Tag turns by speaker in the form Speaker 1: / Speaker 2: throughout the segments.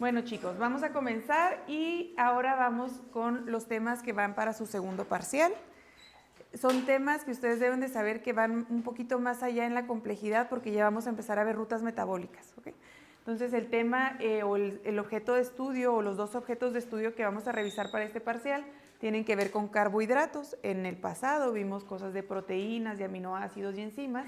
Speaker 1: Bueno, chicos, vamos a comenzar y ahora vamos con los temas que van para su segundo parcial. Son temas que ustedes deben de saber que van un poquito más allá en la complejidad porque ya vamos a empezar a ver rutas metabólicas, ¿ok? Entonces el tema o el objeto de estudio o los dos objetos de estudio que vamos a revisar para este parcial tienen que ver con carbohidratos. En el pasado vimos cosas de proteínas, de aminoácidos y enzimas.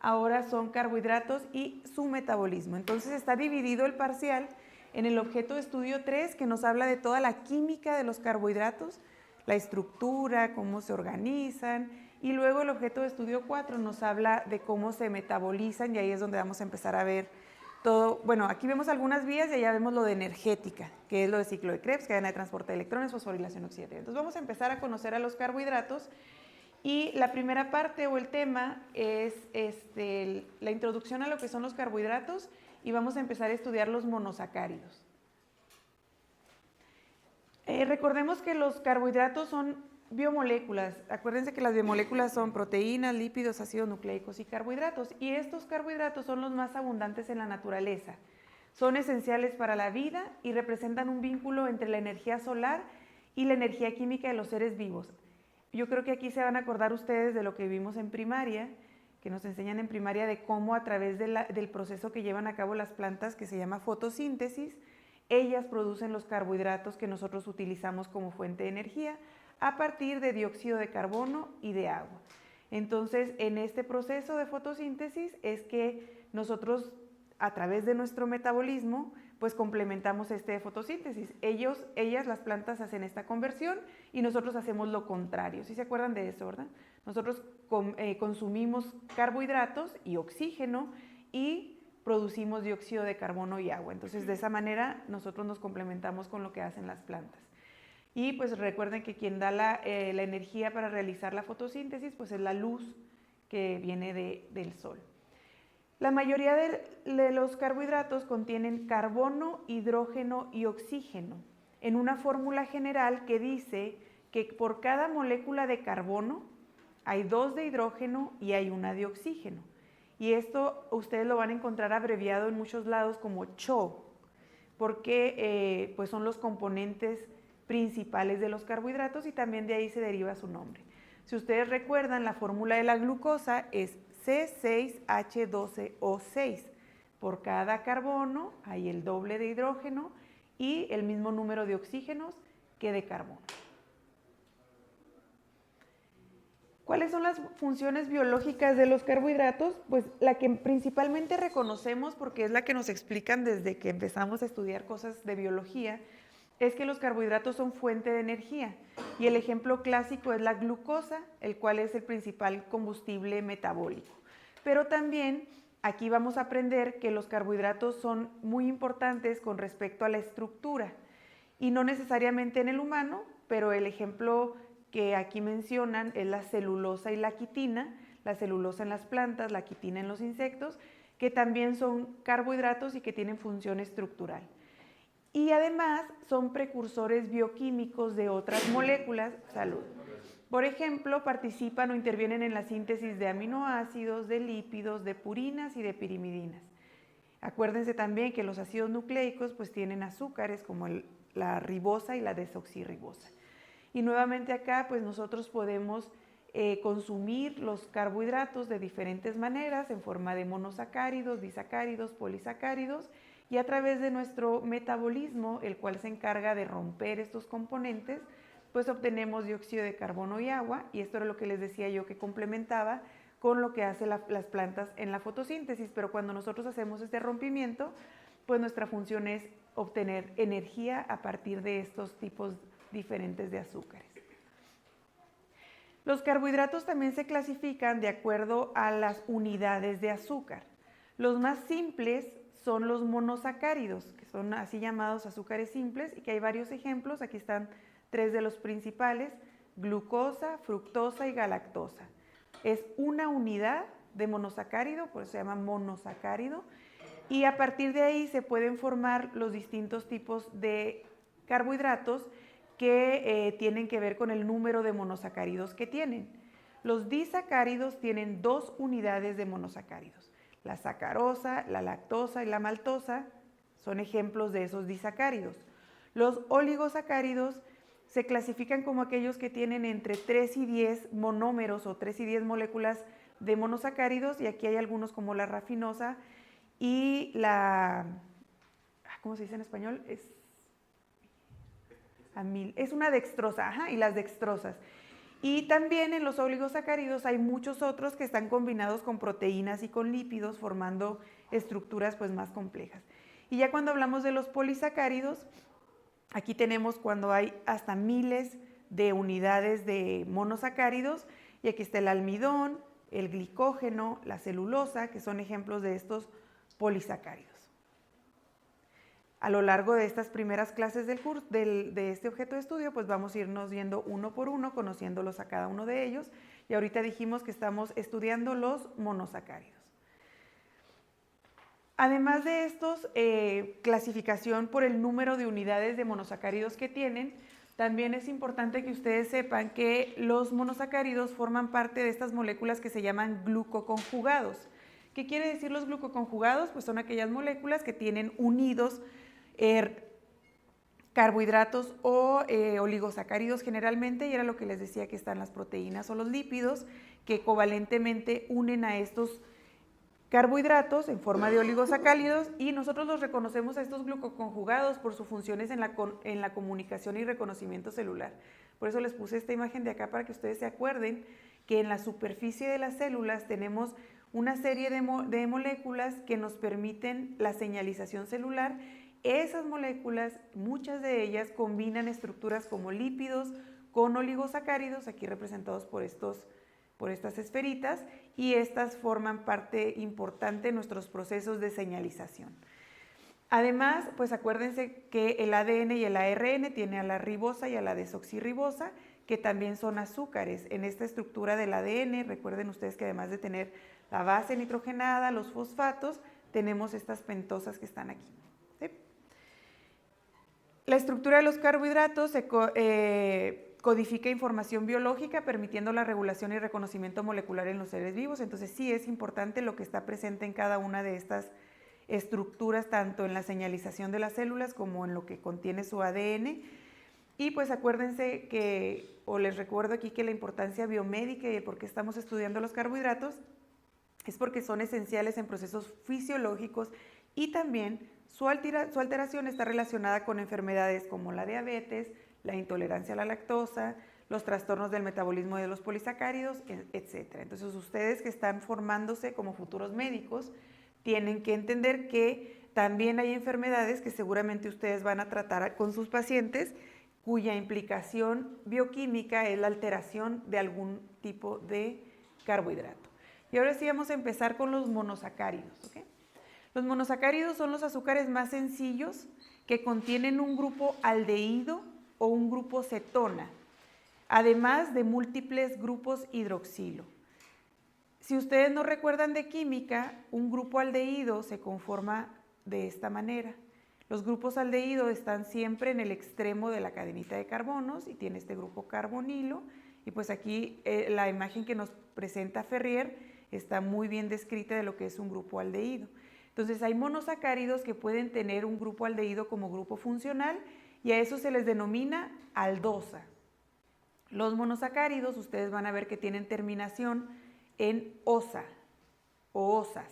Speaker 1: Ahora son carbohidratos y su metabolismo. Entonces está dividido el parcial en el objeto de estudio 3, que nos habla de toda la química de los carbohidratos, la estructura, cómo se organizan, y luego el objeto de estudio 4 nos habla de cómo se metabolizan, y ahí es donde vamos a empezar a ver todo. Bueno, aquí vemos algunas vías y allá vemos lo de energética, que es lo de ciclo de Krebs, cadena de transporte de electrones, fosforilación oxidativa. Entonces vamos a empezar a conocer a los carbohidratos, y la primera parte o el tema es la introducción a lo que son los carbohidratos, y vamos a empezar a estudiar los monosacáridos. Recordemos que los carbohidratos son biomoléculas. Acuérdense que las biomoléculas son proteínas, lípidos, ácidos nucleicos y carbohidratos. Y estos carbohidratos son los más abundantes en la naturaleza. Son esenciales para la vida y representan un vínculo entre la energía solar y la energía química de los seres vivos. Yo creo que aquí se van a acordar ustedes de lo que vimos en primaria, que nos enseñan en primaria de cómo a través del proceso que llevan a cabo las plantas, que se llama fotosíntesis, ellas producen los carbohidratos que nosotros utilizamos como fuente de energía a partir de dióxido de carbono y de agua. Entonces, en este proceso de fotosíntesis es que nosotros, a través de nuestro metabolismo, pues complementamos de fotosíntesis. Ellas, las plantas, hacen esta conversión y nosotros hacemos lo contrario. ¿Sí se acuerdan de eso, verdad? Nosotros consumimos carbohidratos y oxígeno y producimos dióxido de carbono y agua. Entonces, de esa manera, nosotros nos complementamos con lo que hacen las plantas. Y pues recuerden que quien da la energía para realizar la fotosíntesis, pues es la luz que viene del sol. La mayoría de los carbohidratos contienen carbono, hidrógeno y oxígeno, en una fórmula general que dice que por cada molécula de carbono hay 2 de hidrógeno y hay 1 de oxígeno. Y esto ustedes lo van a encontrar abreviado en muchos lados como CHO, porque pues son los componentes principales de los carbohidratos y también de ahí se deriva su nombre. Si ustedes recuerdan, la fórmula de la glucosa es C6H12O6. Por cada carbono hay el doble de hidrógeno y el mismo número de oxígenos que de carbono. ¿Cuáles son las funciones biológicas de los carbohidratos? Pues la que principalmente reconocemos, porque es la que nos explican desde que empezamos a estudiar cosas de biología, es que los carbohidratos son fuente de energía. Y el ejemplo clásico es la glucosa, el cual es el principal combustible metabólico. Pero también aquí vamos a aprender que los carbohidratos son muy importantes con respecto a la estructura. Y no necesariamente en el humano, pero el ejemplo que aquí mencionan es la celulosa y la quitina, la celulosa en las plantas, la quitina en los insectos, que también son carbohidratos y que tienen función estructural. Y además son precursores bioquímicos de otras moléculas. Salud. Por ejemplo, participan o intervienen en la síntesis de aminoácidos, de lípidos, de purinas y de pirimidinas. Acuérdense también que los ácidos nucleicos pues tienen azúcares como la ribosa y la desoxirribosa. Y nuevamente acá pues nosotros podemos consumir los carbohidratos de diferentes maneras en forma de monosacáridos, disacáridos, polisacáridos, y a través de nuestro metabolismo, el cual se encarga de romper estos componentes, pues obtenemos dióxido de carbono y agua, y esto era lo que les decía yo que complementaba con lo que hacen las plantas en la fotosíntesis, pero cuando nosotros hacemos este rompimiento, pues nuestra función es obtener energía a partir de estos tipos diferentes de azúcares. Los carbohidratos también se clasifican de acuerdo a las unidades de azúcar. Los más simples son los monosacáridos, que son así llamados azúcares simples, y que hay varios ejemplos. Aquí están 3 de los principales: glucosa, fructosa y galactosa. Es una unidad de monosacárido, por eso se llama monosacárido, y a partir de ahí se pueden formar los distintos tipos de carbohidratos que tienen que ver con el número de monosacáridos que tienen. Los disacáridos tienen 2 unidades de monosacáridos. La sacarosa, la lactosa y la maltosa son ejemplos de esos disacáridos. Los oligosacáridos se clasifican como aquellos que tienen entre 3 y 10 monómeros o 3 y 10 moléculas de monosacáridos, y aquí hay algunos como la rafinosa y la, ¿cómo se dice en español? Es una dextrosa, y las dextrosas. Y también en los oligosacáridos hay muchos otros que están combinados con proteínas y con lípidos, formando estructuras pues más complejas. Y ya cuando hablamos de los polisacáridos, aquí tenemos cuando hay hasta miles de unidades de monosacáridos, y aquí está el almidón, el glicógeno, la celulosa, que son ejemplos de estos polisacáridos. A lo largo de estas primeras clases del curso, de este objeto de estudio, pues vamos a irnos viendo uno por uno, conociéndolos a cada uno de ellos, y ahorita dijimos que estamos estudiando los monosacáridos. Además de estos, clasificación por el número de unidades de monosacáridos que tienen, también es importante que ustedes sepan que los monosacáridos forman parte de estas moléculas que se llaman glucoconjugados. ¿Qué quiere decir los glucoconjugados? Pues son aquellas moléculas que tienen unidos carbohidratos o oligosacáridos generalmente, y era lo que les decía que están las proteínas o los lípidos, que covalentemente unen a estos carbohidratos en forma de oligosacáridos, y nosotros los reconocemos a estos glucoconjugados por sus funciones en la comunicación y reconocimiento celular. Por eso les puse esta imagen de acá para que ustedes se acuerden que en la superficie de las células tenemos una serie de moléculas que nos permiten la señalización celular. Esas moléculas, muchas de ellas combinan estructuras como lípidos con oligosacáridos, aquí representados por estas esferitas, y estas forman parte importante en nuestros procesos de señalización. Además, pues acuérdense que el ADN y el ARN tienen a la ribosa y a la desoxirribosa, que también son azúcares. En esta estructura del ADN, recuerden ustedes que además de tener la base nitrogenada, los fosfatos, tenemos estas pentosas que están aquí. ¿Sí? La estructura de los carbohidratos se codifica información biológica, permitiendo la regulación y reconocimiento molecular en los seres vivos. Entonces sí es importante lo que está presente en cada una de estas estructuras, tanto en la señalización de las células como en lo que contiene su ADN. Y pues acuérdense que, o les recuerdo aquí que la importancia biomédica y por qué estamos estudiando los carbohidratos es porque son esenciales en procesos fisiológicos, y también su alteración está relacionada con enfermedades como la diabetes, la intolerancia a la lactosa, los trastornos del metabolismo de los polisacáridos, etc. Entonces ustedes que están formándose como futuros médicos tienen que entender que también hay enfermedades que seguramente ustedes van a tratar con sus pacientes, cuya implicación bioquímica es la alteración de algún tipo de carbohidrato. Y ahora sí vamos a empezar con los monosacáridos. ¿Okay? Los monosacáridos son los azúcares más sencillos que contienen un grupo aldehído o un grupo cetona, además de múltiples grupos hidroxilo. Si ustedes no recuerdan de química, un grupo aldehído se conforma de esta manera. Los grupos aldehídos están siempre en el extremo de la cadenita de carbonos y tiene este grupo carbonilo, y pues aquí la imagen que nos presenta Ferrier está muy bien descrita de lo que es un grupo aldehído. Entonces hay monosacáridos que pueden tener un grupo aldehído como grupo funcional, y a eso se les denomina aldosa. Los monosacáridos, ustedes van a ver que tienen terminación en osa o osas.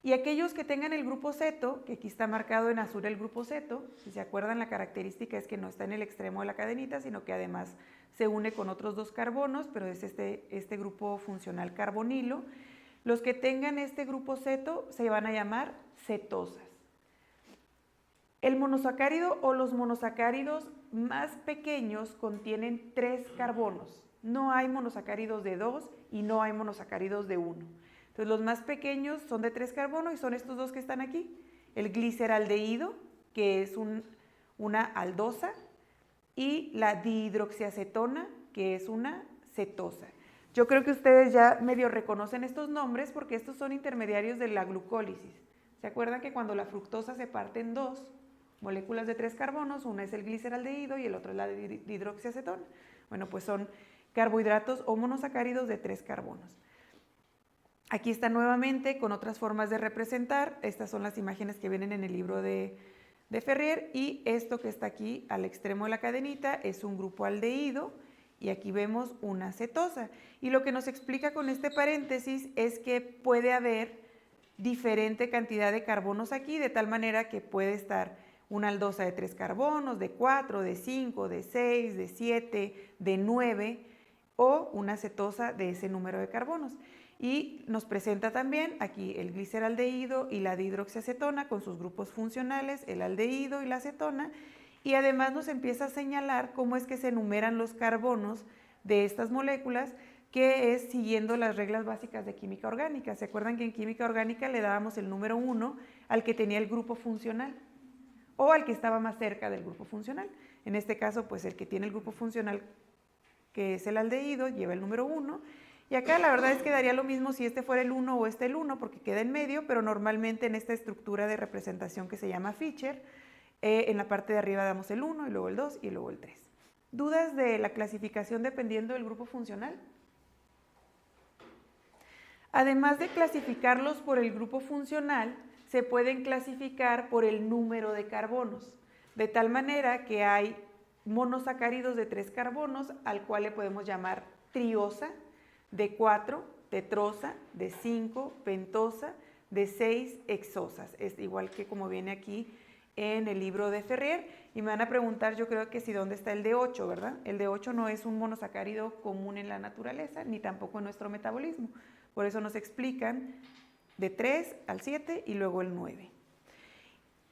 Speaker 1: Y aquellos que tengan el grupo ceto, que aquí está marcado en azul el grupo ceto, si se acuerdan, la característica es que no está en el extremo de la cadenita, sino que además se une con otros dos carbonos, pero es este grupo funcional carbonilo. Los que tengan este grupo ceto se van a llamar cetosas. El monosacárido o los monosacáridos más pequeños contienen 3 carbonos. No hay monosacáridos de 2 y no hay monosacáridos de 1. Entonces los más pequeños son de 3 carbonos y son estos dos que están aquí. El gliceraldehído, que es una aldosa, y la dihidroxiacetona, que es una cetosa. Yo creo que ustedes ya medio reconocen estos nombres porque estos son intermediarios de la glucólisis. ¿Se acuerdan que cuando la fructosa se parte en 2 moléculas de 3 carbonos, una es el gliceraldehído y el otro es la dihidroxiacetona? Bueno, pues son carbohidratos o monosacáridos de 3 carbonos. Aquí está nuevamente con otras formas de representar. Estas son las imágenes que vienen en el libro de Ferrier, y esto que está aquí al extremo de la cadenita es un grupo aldehído y aquí vemos una cetosa. Y lo que nos explica con este paréntesis es que puede haber diferente cantidad de carbonos aquí, de tal manera que puede estar una aldosa de 3 carbonos, de 4, de 5, de 6, de 7, de 9 o una cetosa de ese número de carbonos. Y nos presenta también aquí el gliceraldehído y la dihidroxiacetona con sus grupos funcionales, el aldehído y la acetona, y además nos empieza a señalar cómo es que se enumeran los carbonos de estas moléculas, que es siguiendo las reglas básicas de química orgánica. ¿Se acuerdan que en química orgánica le dábamos el número 1 al que tenía el grupo funcional o al que estaba más cerca del grupo funcional? En este caso, pues el que tiene el grupo funcional, que es el aldehído, lleva el número 1. Y acá la verdad es que daría lo mismo si este fuera el 1 o este el 1, porque queda en medio, pero normalmente en esta estructura de representación que se llama Fischer, en la parte de arriba damos el 1 y luego el 2 y luego el 3. ¿Dudas de la clasificación dependiendo del grupo funcional? Además de clasificarlos por el grupo funcional, se pueden clasificar por el número de carbonos, de tal manera que hay monosacáridos de 3 carbonos, al cual le podemos llamar triosa, de 4, tetrosa, de 5, pentosa, de 6, hexosas. Es igual que como viene aquí en el libro de Ferrier. Y me van a preguntar, yo creo que si dónde está el de 8, ¿verdad? El de 8 no es un monosacárido común en la naturaleza, ni tampoco en nuestro metabolismo. Por eso nos explican de 3 al 7 y luego el 9.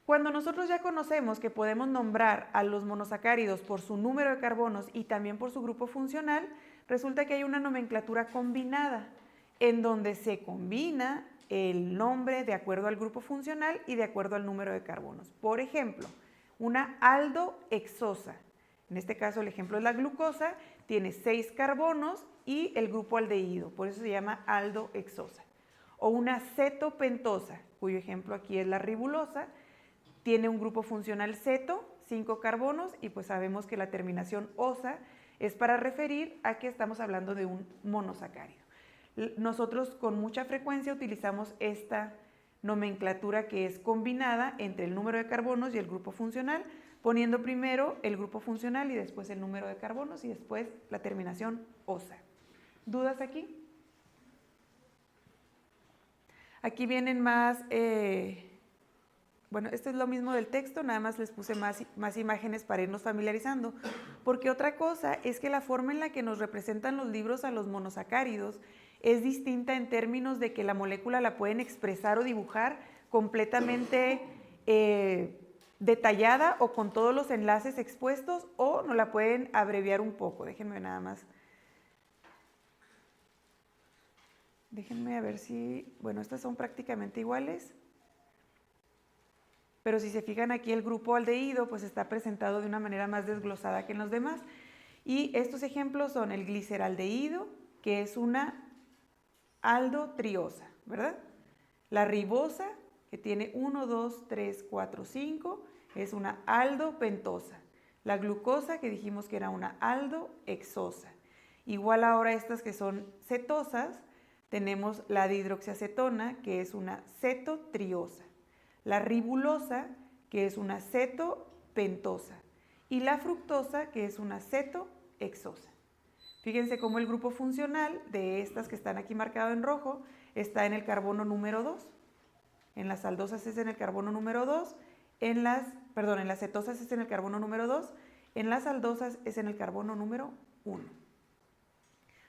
Speaker 1: Cuando nosotros ya conocemos que podemos nombrar a los monosacáridos por su número de carbonos y también por su grupo funcional, resulta que hay una nomenclatura combinada, en donde se combina el nombre de acuerdo al grupo funcional y de acuerdo al número de carbonos. Por ejemplo, una aldohexosa, en este caso el ejemplo es la glucosa, tiene 6 carbonos y el grupo aldehído, por eso se llama aldohexosa. O una cetopentosa, cuyo ejemplo aquí es la ribulosa, tiene un grupo funcional ceto, 5 carbonos, y pues sabemos que la terminación osa es para referir a que estamos hablando de un monosacárido. Nosotros con mucha frecuencia utilizamos esta nomenclatura que es combinada entre el número de carbonos y el grupo funcional, poniendo primero el grupo funcional y después el número de carbonos y después la terminación osa. ¿Dudas aquí? Aquí vienen más... Bueno, esto es lo mismo del texto, nada más les puse más imágenes para irnos familiarizando, porque otra cosa es que la forma en la que nos representan los libros a los monosacáridos es distinta en términos de que la molécula la pueden expresar o dibujar completamente detallada o con todos los enlaces expuestos, o no la pueden abreviar un poco. Déjenme nada más. Déjenme a ver si... Bueno, estas son prácticamente iguales. Pero si se fijan aquí el grupo aldehído pues está presentado de una manera más desglosada que en los demás. Y estos ejemplos son el gliceraldehído, que es una aldotriosa, ¿verdad? La ribosa, que tiene 1, 2, 3, 4, 5, es una aldopentosa. La glucosa, que dijimos que era una aldohexosa. Igual ahora estas que son cetosas, tenemos la dihidroxiacetona, que es una cetotriosa. La ribulosa, que es una cetopentosa, y la fructosa, que es una cetohexosa. Fíjense cómo el grupo funcional de estas que están aquí marcado en rojo está en el carbono número 2. En las aldosas es en el carbono número 2, en las cetosas es en el carbono número 2, en las aldosas es en el carbono número 1.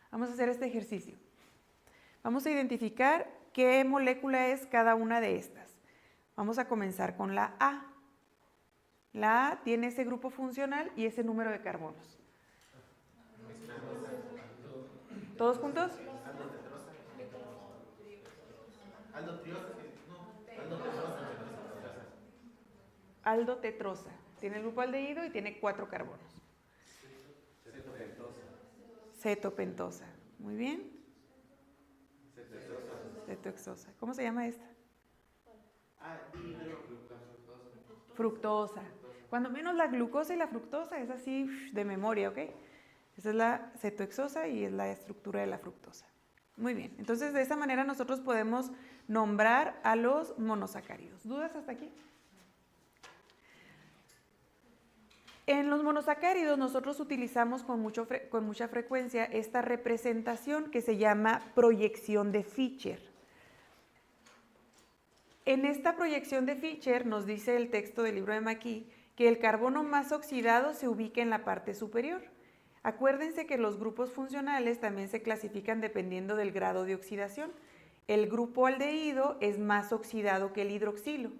Speaker 1: Vamos a hacer este ejercicio. Vamos a identificar qué molécula es cada una de estas. Vamos a comenzar con la A. La A tiene ese grupo funcional y ese número de carbonos. ¿Todos juntos? Aldotetrosa. Tiene el grupo aldehído y tiene 4 carbonos. Cetopentosa. Muy bien. Cetohexosa. ¿Cómo se llama esta? Fructosa. Cuando menos la glucosa y la fructosa es así de memoria, ¿ok? Esa es la cetohexosa y es la estructura de la fructosa. Muy bien, entonces de esa manera nosotros podemos nombrar a los monosacáridos. ¿Dudas hasta aquí? En los monosacáridos nosotros utilizamos con mucha frecuencia esta representación que se llama proyección de Fischer. En esta proyección de Fischer nos dice el texto del libro de McKee que el carbono más oxidado se ubica en la parte superior. Acuérdense que los grupos funcionales también se clasifican dependiendo del grado de oxidación. El grupo aldehído es más oxidado que el hidroxilo.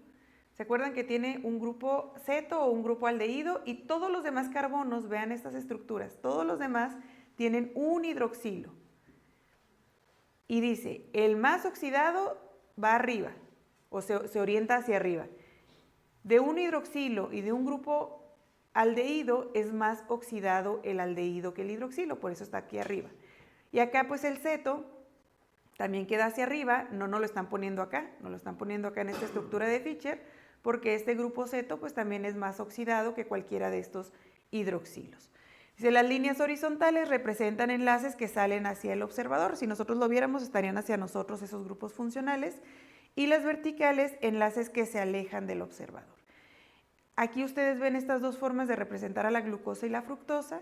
Speaker 1: ¿Se acuerdan que tiene un grupo ceto o un grupo aldehído? Y todos los demás carbonos, vean estas estructuras, todos los demás tienen un hidroxilo. Y dice, el más oxidado va arriba, o se orienta hacia arriba. De un hidroxilo y de un grupo aldehído es más oxidado el aldehído que el hidroxilo, por eso está aquí arriba. Y acá pues el ceto también queda hacia arriba, no nos lo están poniendo acá, nos lo están poniendo acá en esta estructura de Fischer, porque este grupo ceto pues también es más oxidado que cualquiera de estos hidroxilos. Dice, las líneas horizontales representan enlaces que salen hacia el observador. Si nosotros lo viéramos, estarían hacia nosotros esos grupos funcionales. Y las verticales, enlaces que se alejan del observador. Aquí ustedes ven estas dos formas de representar a la glucosa y la fructosa.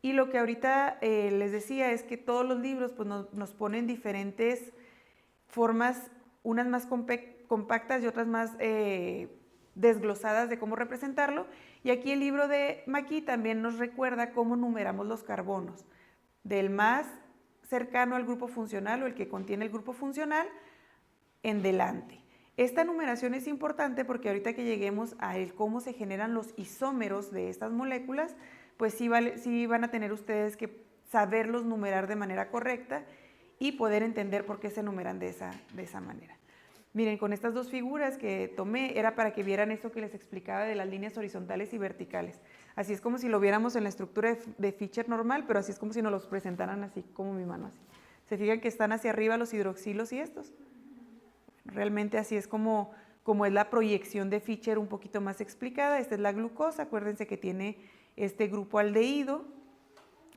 Speaker 1: Y lo que ahorita les decía es que todos los libros pues, nos ponen diferentes formas, unas más compactas y otras más desglosadas de cómo representarlo. Y aquí el libro de McKee también nos recuerda cómo numeramos los carbonos, del más cercano al grupo funcional o el que contiene el grupo funcional en delante. Esta numeración es importante porque ahorita que lleguemos a cómo se generan los isómeros de estas moléculas, pues sí van a tener ustedes que saberlos numerar de manera correcta y poder entender por qué se numeran de esa manera. Miren, con estas dos figuras que tomé era para que vieran eso que les explicaba de las líneas horizontales y verticales. Así es como si lo viéramos en la estructura de Fischer normal, pero así es como si nos los presentaran así, como mi mano así. ¿Se fijan que están hacia arriba los hidroxilos y estos? Realmente así es como es la proyección de Fischer un poquito más explicada. Esta es la glucosa, acuérdense que tiene este grupo aldehído,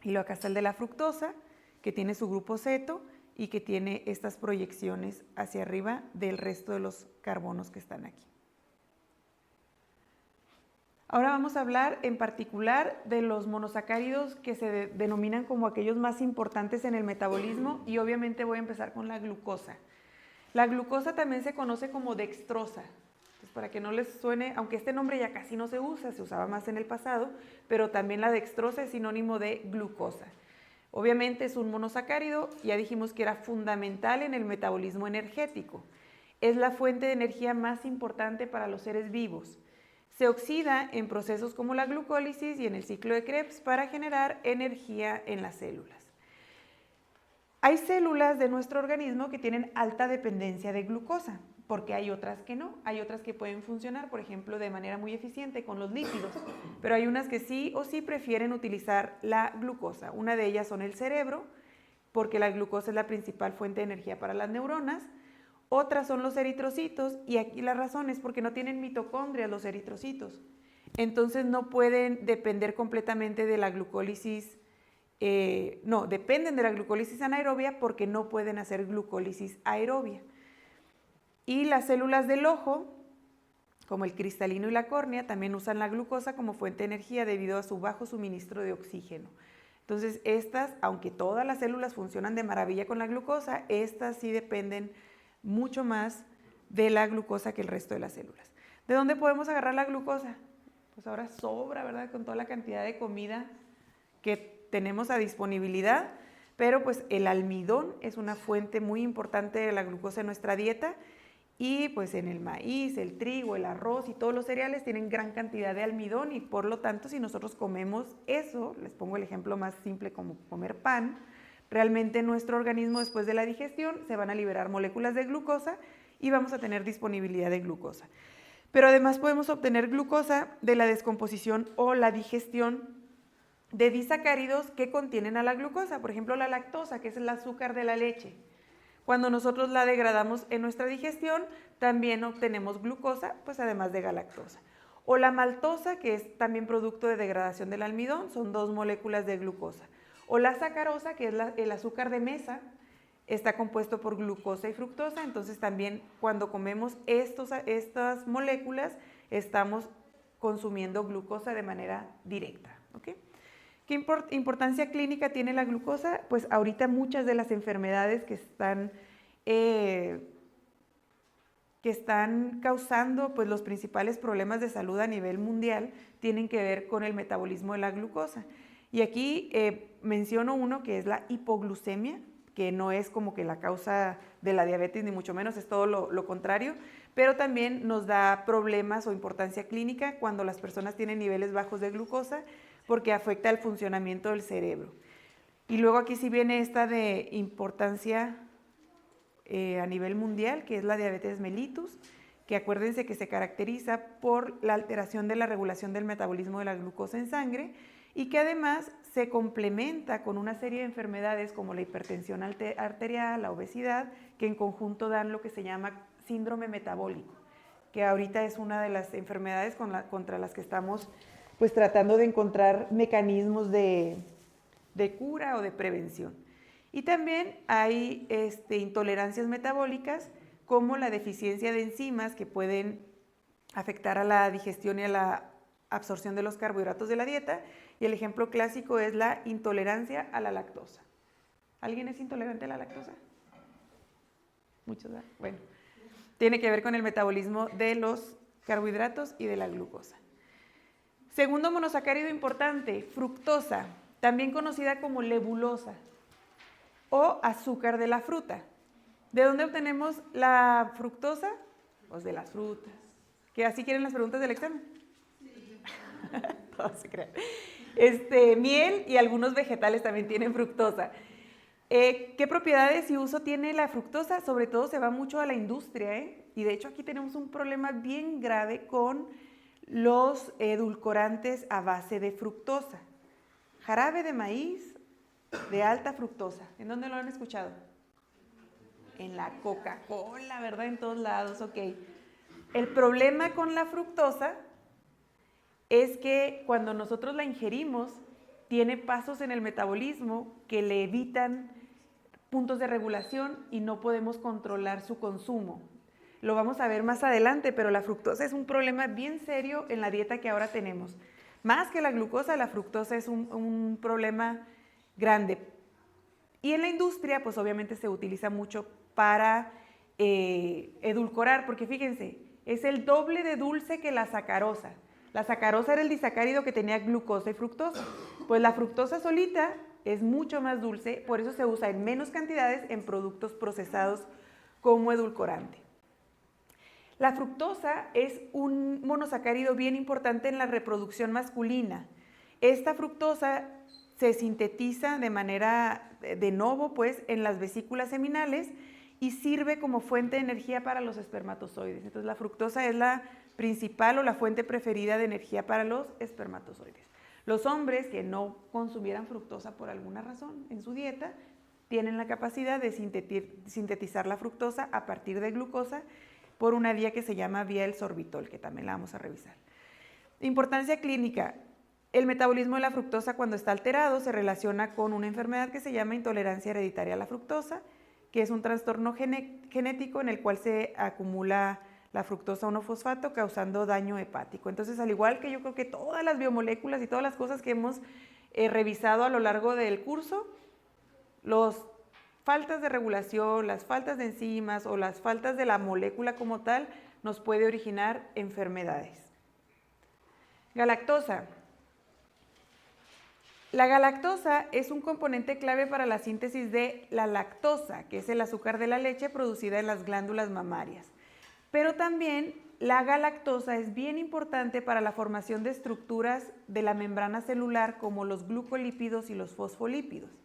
Speaker 1: y luego acá está el de la fructosa, que tiene su grupo ceto, y que tiene estas proyecciones hacia arriba del resto de los carbonos que están aquí. Ahora vamos a hablar en particular de los monosacáridos que se denominan como aquellos más importantes en el metabolismo y obviamente voy a empezar con la glucosa. La glucosa también se conoce como dextrosa. Entonces, para que no les suene, aunque este nombre ya casi no se usa, se usaba más en el pasado, pero también la dextrosa es sinónimo de glucosa. Obviamente es un monosacárido, ya dijimos que era fundamental en el metabolismo energético. Es la fuente de energía más importante para los seres vivos. Se oxida en procesos como la glucólisis y en el ciclo de Krebs para generar energía en las células. Hay células de nuestro organismo que tienen alta dependencia de glucosa, porque hay otras que no. Hay otras que pueden funcionar, por ejemplo, de manera muy eficiente con los lípidos, pero hay unas que sí o sí prefieren utilizar la glucosa. Una de ellas son el cerebro, porque la glucosa es la principal fuente de energía para las neuronas. Otras son los eritrocitos, y aquí la razón es porque no tienen mitocondrias los eritrocitos. Entonces no pueden depender completamente de la glucólisis. Dependen de la glucólisis anaerobia porque no pueden hacer glucólisis aerobia. Y las células del ojo, como el cristalino y la córnea, también usan la glucosa como fuente de energía debido a su bajo suministro de oxígeno. Entonces estas, aunque todas las células funcionan de maravilla con la glucosa, estas sí dependen mucho más de la glucosa que el resto de las células. ¿De dónde podemos agarrar la glucosa? Pues ahora sobra, ¿verdad? Con toda la cantidad de comida que tenemos a disponibilidad, pero pues el almidón es una fuente muy importante de la glucosa en nuestra dieta y pues en el maíz, el trigo, el arroz y todos los cereales tienen gran cantidad de almidón y por lo tanto si nosotros comemos eso, les pongo el ejemplo más simple como comer pan, realmente en nuestro organismo después de la digestión se van a liberar moléculas de glucosa y vamos a tener disponibilidad de glucosa. Pero además podemos obtener glucosa de la descomposición o la digestión de disacáridos que contienen a la glucosa, por ejemplo la lactosa, que es el azúcar de la leche. Cuando nosotros la degradamos en nuestra digestión, también obtenemos glucosa, pues además de galactosa. O la maltosa, que es también producto de degradación del almidón, son 2 moléculas de glucosa. O la sacarosa, que es el azúcar de mesa, está compuesto por glucosa y fructosa, entonces también cuando comemos estas moléculas estamos consumiendo glucosa de manera directa. ¿Okay? ¿Qué importancia clínica tiene la glucosa? Pues ahorita muchas de las enfermedades que están causando pues, los principales problemas de salud a nivel mundial tienen que ver con el metabolismo de la glucosa. Y aquí menciono uno que es la hipoglucemia, que no es como que la causa de la diabetes, ni mucho menos, es todo lo contrario, pero también nos da problemas o importancia clínica cuando las personas tienen niveles bajos de glucosa, porque afecta el funcionamiento del cerebro. Y luego aquí sí viene esta de importancia a nivel mundial, que es la diabetes mellitus, que acuérdense que se caracteriza por la alteración de la regulación del metabolismo de la glucosa en sangre y que además se complementa con una serie de enfermedades como la hipertensión arterial, la obesidad, que en conjunto dan lo que se llama síndrome metabólico, que ahorita es una de las enfermedades contra las que estamos pues tratando de encontrar mecanismos de cura o de prevención. Y también hay intolerancias metabólicas como la deficiencia de enzimas que pueden afectar a la digestión y a la absorción de los carbohidratos de la dieta. Y el ejemplo clásico es la intolerancia a la lactosa. ¿Alguien es intolerante a la lactosa? Muchos, ¿verdad? Bueno, tiene que ver con el metabolismo de los carbohidratos y de la glucosa. Segundo monosacárido importante, fructosa, también conocida como lebulosa o azúcar de la fruta. ¿De dónde obtenemos la fructosa? Pues de las frutas. ¿Que así quieren las preguntas del examen? Sí. Todos se crean. Miel y algunos vegetales también tienen fructosa. ¿Qué propiedades y uso tiene la fructosa? Sobre todo se va mucho a la industria, y de hecho aquí tenemos un problema bien grave con los edulcorantes a base de fructosa. Jarabe de maíz de alta fructosa. ¿En dónde lo han escuchado? En la Coca-Cola, ¿verdad? En todos lados, ok. El problema con la fructosa es que cuando nosotros la ingerimos, tiene pasos en el metabolismo que le evitan puntos de regulación y no podemos controlar su consumo. Lo vamos a ver más adelante, pero la fructosa es un problema bien serio en la dieta que ahora tenemos. Más que la glucosa, la fructosa es un problema grande. Y en la industria, pues obviamente se utiliza mucho para edulcorar, porque fíjense, es el doble de dulce que la sacarosa. La sacarosa era el disacárido que tenía glucosa y fructosa. Pues la fructosa solita es mucho más dulce, por eso se usa en menos cantidades en productos procesados como edulcorante. La fructosa es un monosacárido bien importante en la reproducción masculina. Esta fructosa se sintetiza de manera de novo, pues, en las vesículas seminales y sirve como fuente de energía para los espermatozoides. Entonces, la fructosa es la principal o la fuente preferida de energía para los espermatozoides. Los hombres que no consumieran fructosa por alguna razón en su dieta tienen la capacidad de sintetizar la fructosa a partir de glucosa por una vía que se llama vía del sorbitol, que también la vamos a revisar. Importancia clínica. El metabolismo de la fructosa cuando está alterado se relaciona con una enfermedad que se llama intolerancia hereditaria a la fructosa, que es un trastorno genético en el cual se acumula la fructosa 1-fosfato causando daño hepático. Entonces, al igual que yo creo que todas las biomoléculas y todas las cosas que hemos revisado a lo largo del curso, las faltas de regulación, las faltas de enzimas o las faltas de la molécula como tal nos puede originar enfermedades. Galactosa. La galactosa es un componente clave para la síntesis de la lactosa, que es el azúcar de la leche producida en las glándulas mamarias. Pero también la galactosa es bien importante para la formación de estructuras de la membrana celular como los glucolípidos y los fosfolípidos.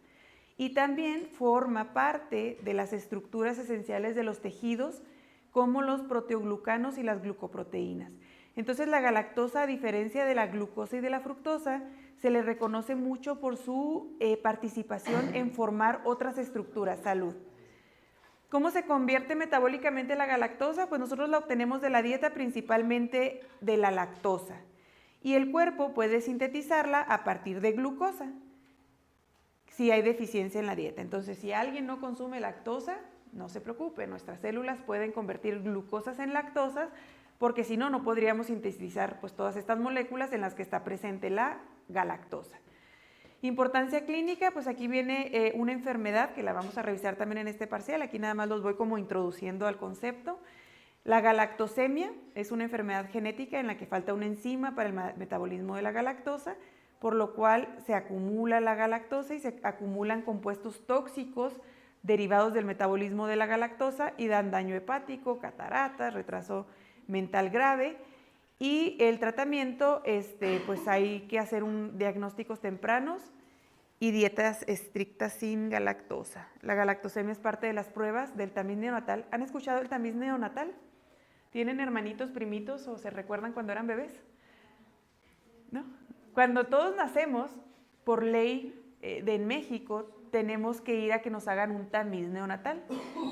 Speaker 1: Y también forma parte de las estructuras esenciales de los tejidos como los proteoglucanos y las glucoproteínas. Entonces la galactosa, a diferencia de la glucosa y de la fructosa, se le reconoce mucho por su participación en formar otras estructuras. Salud. ¿Cómo se convierte metabólicamente la galactosa? Pues nosotros la obtenemos de la dieta, principalmente de la lactosa. Y el cuerpo puede sintetizarla a partir de glucosa. si hay deficiencia en la dieta. Entonces, si alguien no consume lactosa, no se preocupe, nuestras células pueden convertir glucosas en lactosas, porque si no, no podríamos sintetizar pues, todas estas moléculas en las que está presente la galactosa. Importancia clínica, pues aquí viene una enfermedad que la vamos a revisar también en este parcial, aquí nada más los voy como introduciendo al concepto. La galactosemia es una enfermedad genética en la que falta una enzima para el metabolismo de la galactosa, por lo cual se acumula la galactosa y se acumulan compuestos tóxicos derivados del metabolismo de la galactosa y dan daño hepático, cataratas, retraso mental grave. Y el tratamiento, pues hay que hacer diagnósticos tempranos y dietas estrictas sin galactosa. La galactosemia es parte de las pruebas del tamiz neonatal. ¿Han escuchado el tamiz neonatal? ¿Tienen hermanitos, primitos o se recuerdan cuando eran bebés? ¿No? Cuando todos nacemos, por ley en México, tenemos que ir a que nos hagan un tamiz neonatal.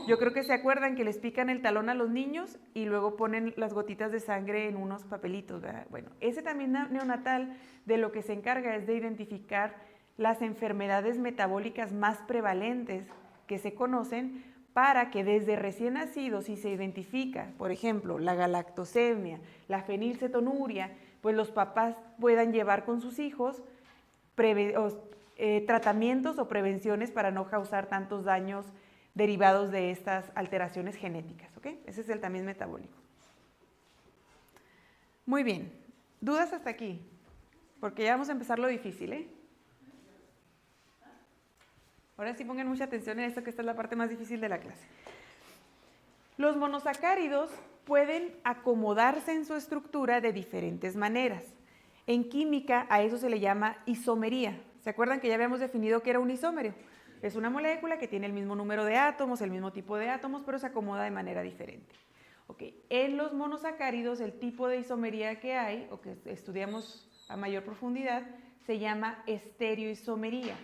Speaker 1: Yo creo que se acuerdan que les pican el talón a los niños y luego ponen las gotitas de sangre en unos papelitos, ¿verdad? Bueno, ese tamiz neonatal de lo que se encarga es de identificar las enfermedades metabólicas más prevalentes que se conocen para que desde recién nacidos, si se identifica, por ejemplo, la galactosemia, la fenilcetonuria, pues los papás puedan llevar con sus hijos tratamientos o prevenciones para no causar tantos daños derivados de estas alteraciones genéticas, ¿ok? Ese es el tamiz metabólico. Muy bien, ¿dudas hasta aquí? Porque ya vamos a empezar lo difícil, ¿eh? Ahora sí pongan mucha atención en esto, que esta es la parte más difícil de la clase. Los monosacáridos pueden acomodarse en su estructura de diferentes maneras. En química a eso se le llama isomería. ¿Se acuerdan que ya habíamos definido que era un isómero? Es una molécula que tiene el mismo número de átomos, el mismo tipo de átomos, pero se acomoda de manera diferente. Okay. En los monosacáridos, el tipo de isomería que hay, o que estudiamos a mayor profundidad, se llama estereoisomería.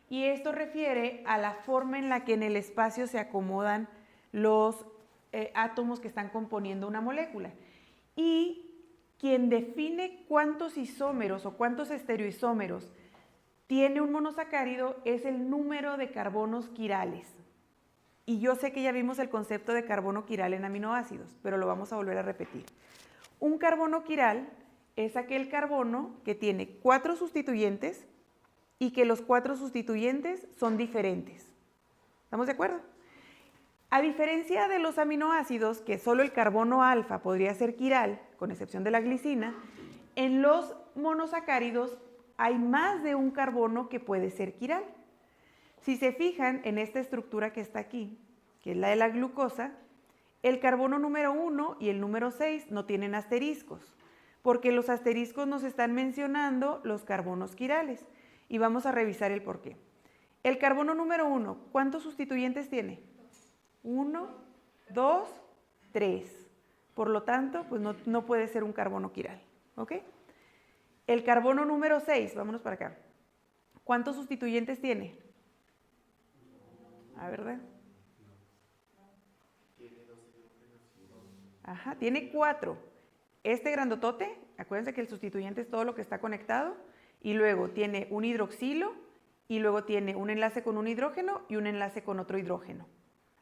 Speaker 1: Y esto refiere a la forma en la que en el espacio se acomodan los átomos que están componiendo una molécula. Y quien define cuántos isómeros o cuántos estereoisómeros tiene un monosacárido es el número de carbonos quirales. Y yo sé que ya vimos el concepto de carbono quiral en aminoácidos, pero lo vamos a volver a repetir. Un carbono quiral es aquel carbono que tiene 4 sustituyentes y que los 4 sustituyentes son diferentes. ¿Estamos de acuerdo? A diferencia de los aminoácidos, que solo el carbono alfa podría ser quiral, con excepción de la glicina, en los monosacáridos hay más de un carbono que puede ser quiral. Si se fijan en esta estructura que está aquí, que es la de la glucosa, el carbono número 1 y el número 6 no tienen asteriscos, porque los asteriscos nos están mencionando los carbonos quirales. Y vamos a revisar el por qué. El carbono número 1, ¿cuántos sustituyentes tiene? 1, 2, 3. Por lo tanto, pues no puede ser un carbono quiral. ¿Ok? El carbono número 6, vámonos para acá. ¿Cuántos sustituyentes tiene? A ver, ajá, tiene 4. Este grandotote, acuérdense que el sustituyente es todo lo que está conectado, y luego tiene un hidroxilo, y luego tiene un enlace con un hidrógeno y un enlace con otro hidrógeno.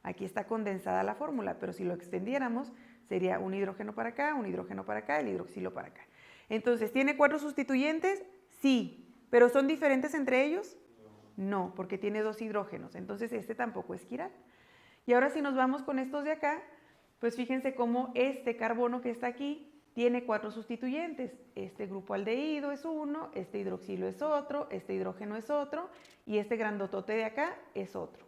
Speaker 1: Aquí está condensada la fórmula, pero si lo extendiéramos, sería un hidrógeno para acá, un hidrógeno para acá, el hidroxilo para acá. Entonces, ¿tiene 4 sustituyentes? Sí. ¿Pero son diferentes entre ellos? No, porque tiene 2 hidrógenos. Entonces, este tampoco es quiral. Y ahora si nos vamos con estos de acá, pues fíjense cómo este carbono que está aquí tiene 4 sustituyentes. Este grupo aldehído es uno, este hidroxilo es otro, este hidrógeno es otro, y este grandotote de acá es otro.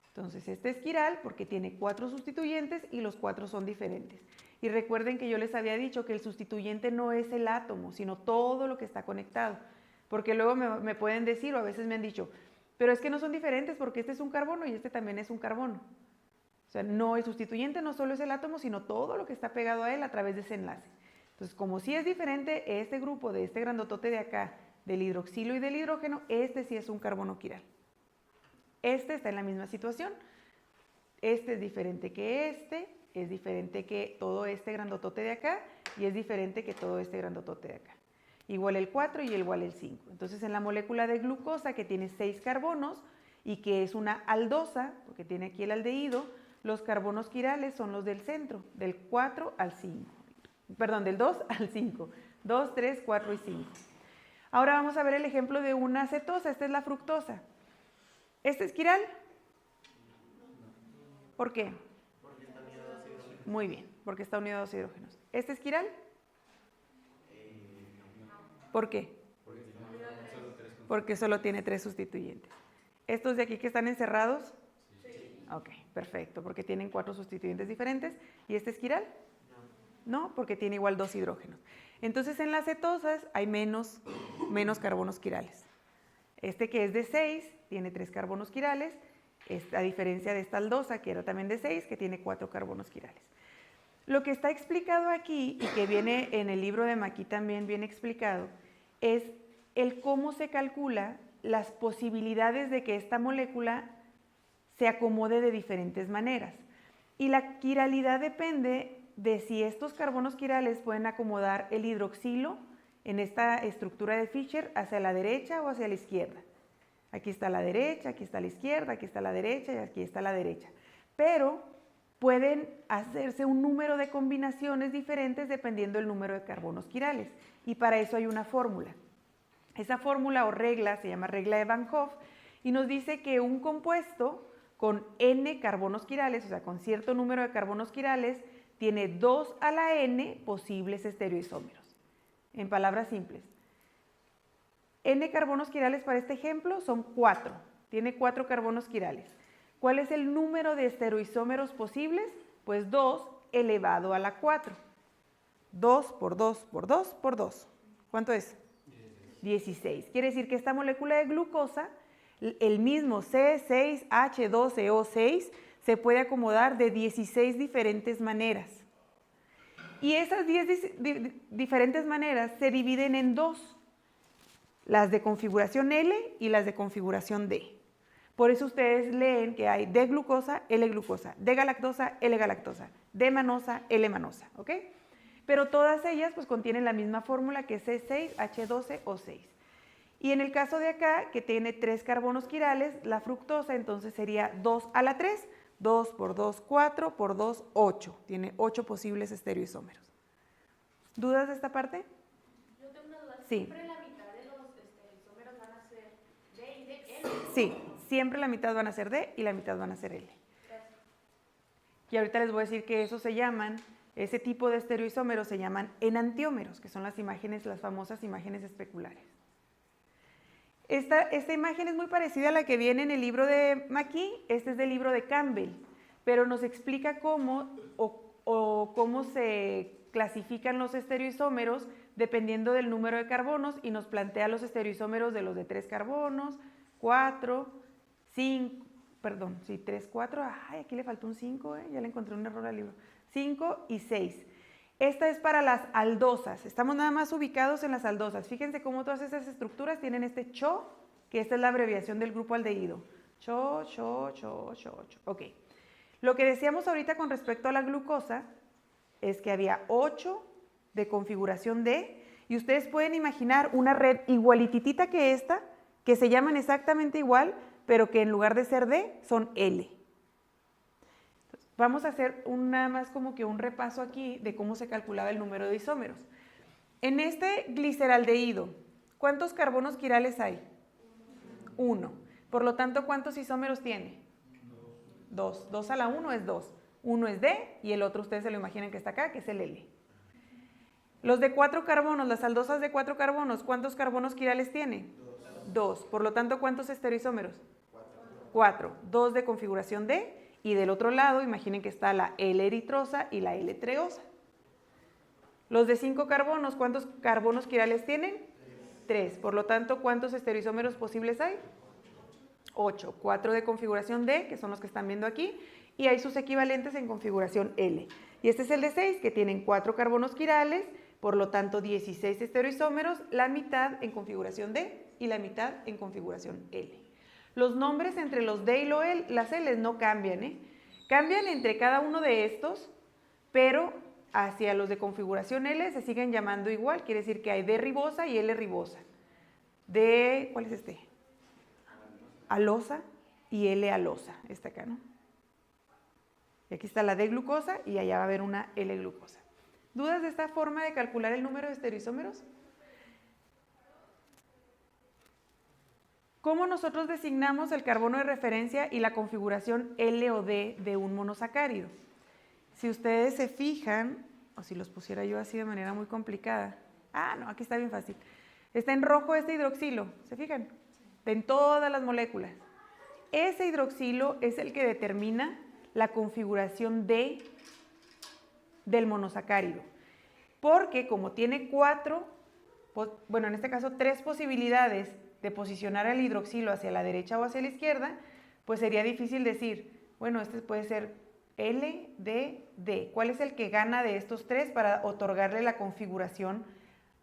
Speaker 1: Entonces, este es quiral porque tiene 4 sustituyentes y los 4 son diferentes. Y recuerden que yo les había dicho que el sustituyente no es el átomo, sino todo lo que está conectado. Porque luego me pueden decir, o a veces me han dicho, pero es que no son diferentes porque este es un carbono y este también es un carbono. O sea, no, el sustituyente no solo es el átomo, sino todo lo que está pegado a él a través de ese enlace. Entonces, como sí es diferente este grupo de este grandotote de acá, del hidroxilo y del hidrógeno, este sí es un carbono quiral. Este está en la misma situación. Este es diferente que este, es diferente que todo este grandotote de acá y es diferente que todo este grandotote de acá. igual el 4 y igual el 5. Entonces, en la molécula de glucosa, que tiene 6 carbonos y que es una aldosa, porque tiene aquí el aldehído, los carbonos quirales son los del centro, del 4 al 5. Perdón, del 2 al 5. 2, 3, 4 y 5. Ahora vamos a ver el ejemplo de una cetosa. Esta es la fructosa. ¿Este es quiral? ¿Por qué?
Speaker 2: Porque está unido a dos hidrógenos.
Speaker 1: Muy bien, porque está unido a dos hidrógenos. ¿Este es quiral? ¿Por qué? Porque solo tiene 3 sustituyentes. ¿Estos de aquí que están encerrados?
Speaker 2: Sí.
Speaker 1: Ok, perfecto, porque tienen 4 sustituyentes diferentes. ¿Y este es quiral? No, porque tiene igual 2 hidrógenos. Entonces, en las cetosas hay menos carbonos quirales. Este que es de 6 tiene 3 carbonos quirales, a diferencia de esta aldosa, que era también de 6, que tiene 4 carbonos quirales. Lo que está explicado aquí, y que viene en el libro de Maquis también bien explicado, es el cómo se calcula las posibilidades de que esta molécula se acomode de diferentes maneras. Y la quiralidad depende de si estos carbonos quirales pueden acomodar el hidroxilo en esta estructura de Fischer hacia la derecha o hacia la izquierda. Aquí está la derecha, aquí está la izquierda, aquí está la derecha y aquí está la derecha. Pero pueden hacerse un número de combinaciones diferentes dependiendo del número de carbonos quirales. Y para eso hay una fórmula. Esa fórmula o regla se llama regla de Van Hoff y nos dice que un compuesto con n carbonos quirales, o sea, con cierto número de carbonos quirales, tiene 2 a la n posibles estereoisómeros. En palabras simples. N carbonos quirales para este ejemplo son 4. Tiene 4 carbonos quirales. ¿Cuál es el número de estereoisómeros posibles? Pues 2 elevado a la 4. 2 por 2 por 2 por 2. ¿Cuánto es? 16. Quiere decir que esta molécula de glucosa, el mismo C6H12O6, se puede acomodar de 16 diferentes maneras. Y esas 10 diferentes maneras se dividen en 2. Las de configuración L y las de configuración D. Por eso ustedes leen que hay D-glucosa, L-glucosa, D-galactosa, L-galactosa, D-manosa, L-manosa, ¿ok? Pero todas ellas pues contienen la misma fórmula que es C6H12O6. Y en el caso de acá, que tiene 3 carbonos quirales, la fructosa entonces sería 2 a la 3, 2 por 2, 4, por 2, 8. Tiene 8 posibles estereoisómeros. ¿Dudas de esta parte?
Speaker 3: Yo tengo una duda.
Speaker 1: Sí.
Speaker 3: ¿Siempre la mitad de los isómeros van a ser D y D, L?
Speaker 1: Sí, siempre la mitad van a ser D y la mitad van a ser L.
Speaker 3: Gracias.
Speaker 1: Y ahorita les voy a decir que esos se llaman, ese tipo de estereoisómeros se llaman enantiómeros, que son las imágenes, las famosas imágenes especulares. Esta imagen es muy parecida a la que viene en el libro de Maquis, este es del libro de Campbell, pero nos explica cómo cómo se clasifican los estereoisómeros dependiendo del número de carbonos y nos plantea los estereoisómeros de los de 3 carbonos, 4, 5, perdón, sí, 3, 4, ay, aquí le faltó un 5, ya le encontré un error al libro, 5 y 6. Esta es para las aldosas, estamos nada más ubicados en las aldosas. Fíjense cómo todas esas estructuras tienen este CHO, que esta es la abreviación del grupo aldehído. CHO, CHO, CHO, CHO, CHO. Ok. Lo que decíamos ahorita con respecto a la glucosa es que había 8 de configuración D y ustedes pueden imaginar una red igualititita que esta, que se llaman exactamente igual, pero que en lugar de ser D son L. Vamos a hacer nada más como que un repaso aquí de cómo se calculaba el número de isómeros. En este gliceraldehído, ¿cuántos carbonos quirales hay? 1. Por lo tanto, ¿cuántos isómeros tiene? 2. 2 a la 1 es 2. Uno es D y el otro ustedes se lo imaginan que está acá, que es el L. Los de 4 carbonos, las aldosas de 4 carbonos, ¿cuántos carbonos quirales tiene? 2. Por lo tanto, ¿cuántos estereoisómeros? 4. 2 de configuración D. Y del otro lado, imaginen que está la L-eritrosa y la L-treosa. Los de 5 carbonos, ¿cuántos carbonos quirales tienen? 3. Por lo tanto, ¿cuántos estereoisómeros posibles hay? 8. 4 de configuración D, que son los que están viendo aquí, y hay sus equivalentes en configuración L. Y este es el de 6, que tienen 4 carbonos quirales, por lo tanto 16 estereoisómeros, la mitad en configuración D y la mitad en configuración L. Los nombres entre los D y las L no cambian, Cambian entre cada uno de estos, pero hacia los de configuración L se siguen llamando igual, quiere decir que hay D ribosa y L ribosa. D, ¿cuál es este? Alosa y L alosa, esta acá, ¿no? Y aquí está la D glucosa y allá va a haber una L glucosa. ¿Dudas de esta forma de calcular el número de estereoisómeros? ¿Cómo nosotros designamos el carbono de referencia y la configuración L o D de un monosacárido? Si ustedes se fijan, o si los pusiera yo así de manera muy complicada, no, aquí está bien fácil. Está en rojo este hidroxilo, ¿se fijan? En todas las moléculas. Ese hidroxilo es el que determina la configuración D del monosacárido. Porque como tiene en este caso 3 posibilidades de posicionar el hidroxilo hacia la derecha o hacia la izquierda, pues sería difícil decir, bueno, este puede ser L, D, D. ¿Cuál es el que gana de estos 3 para otorgarle la configuración